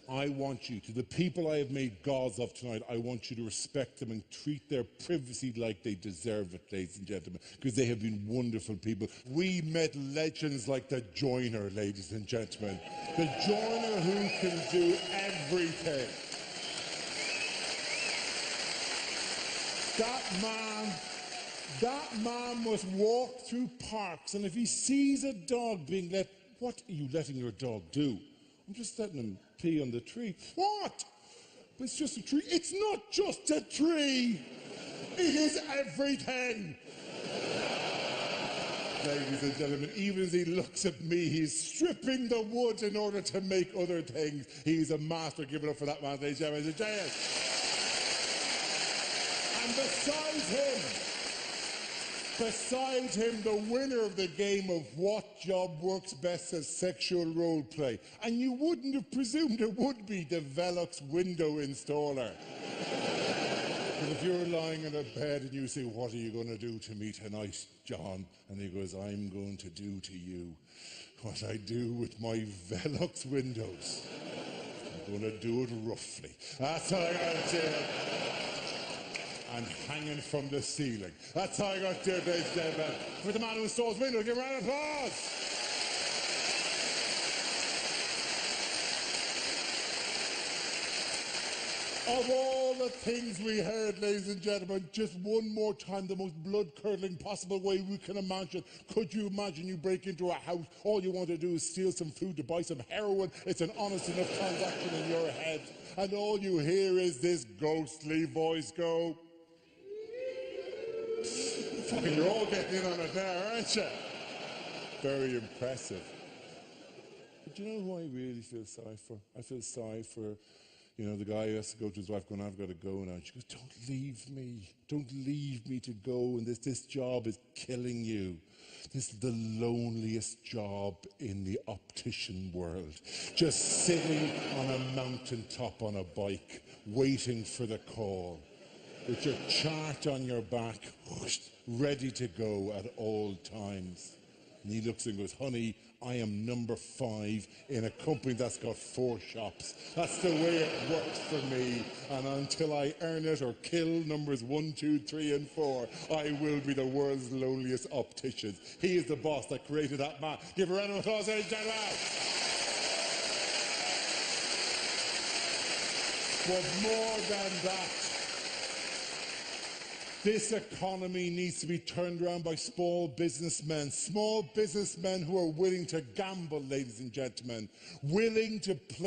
Speaker 1: I want you, to the people I have made gods of tonight, I want you to respect them and treat their privacy like they deserve it, ladies and gentlemen, because they have been wonderful people. We met legends like the Joiner, ladies and gentlemen. The Joiner who can do everything. That man must walk through parks, and if he sees a dog being let, what are you letting your dog do? I'm just letting him pee on the tree. What? But it's just a tree. It's not just a tree. It is everything. ladies and gentlemen. Even as he looks at me, he's stripping the wood in order to make other things. He's a master. Give it up for that man, ladies and gentlemen. And beside him, the winner of the game of what job works best as sexual role play. And you wouldn't have presumed it would be the Velux window installer. But if you're lying in a bed and you say, what are you going to do to me tonight, John? And he goes, I'm going to do to you what I do with my Velux windows. I'm going to do it roughly. That's how I got to do it. And hanging from the ceiling. That's how I got to do it, ladies and gentlemen. For the man who installs windows, give a round of applause. Of all the things we heard, ladies and gentlemen, just one more time, the most blood-curdling possible way we can imagine. Could you imagine you break into a house, all you want to do is steal some food to buy some heroin? It's an honest enough transaction in your head. And all you hear is this ghostly voice go... Fucking, you're all getting in on it now, aren't you? Very impressive. But do you know who I really feel sorry for? I feel sorry for... You know, the guy who has to go to his wife going, I've got to go now. She goes, don't leave me. Don't leave me to go. And this job is killing you. This is the loneliest job in the optician world. Just sitting on a mountaintop on a bike, waiting for the call, with your chart on your back, ready to go at all times. And he looks and goes, honey, I am number 5 in a company that's got 4 shops. That's the way it works for me. And until I earn it or kill numbers 1, 2, 3 and 4, I will be the world's loneliest optician. He is the boss that created that man. Give a round of applause, ladies and gentlemen. But more than that, this economy needs to be turned around by small businessmen who are willing to gamble, ladies and gentlemen, willing to play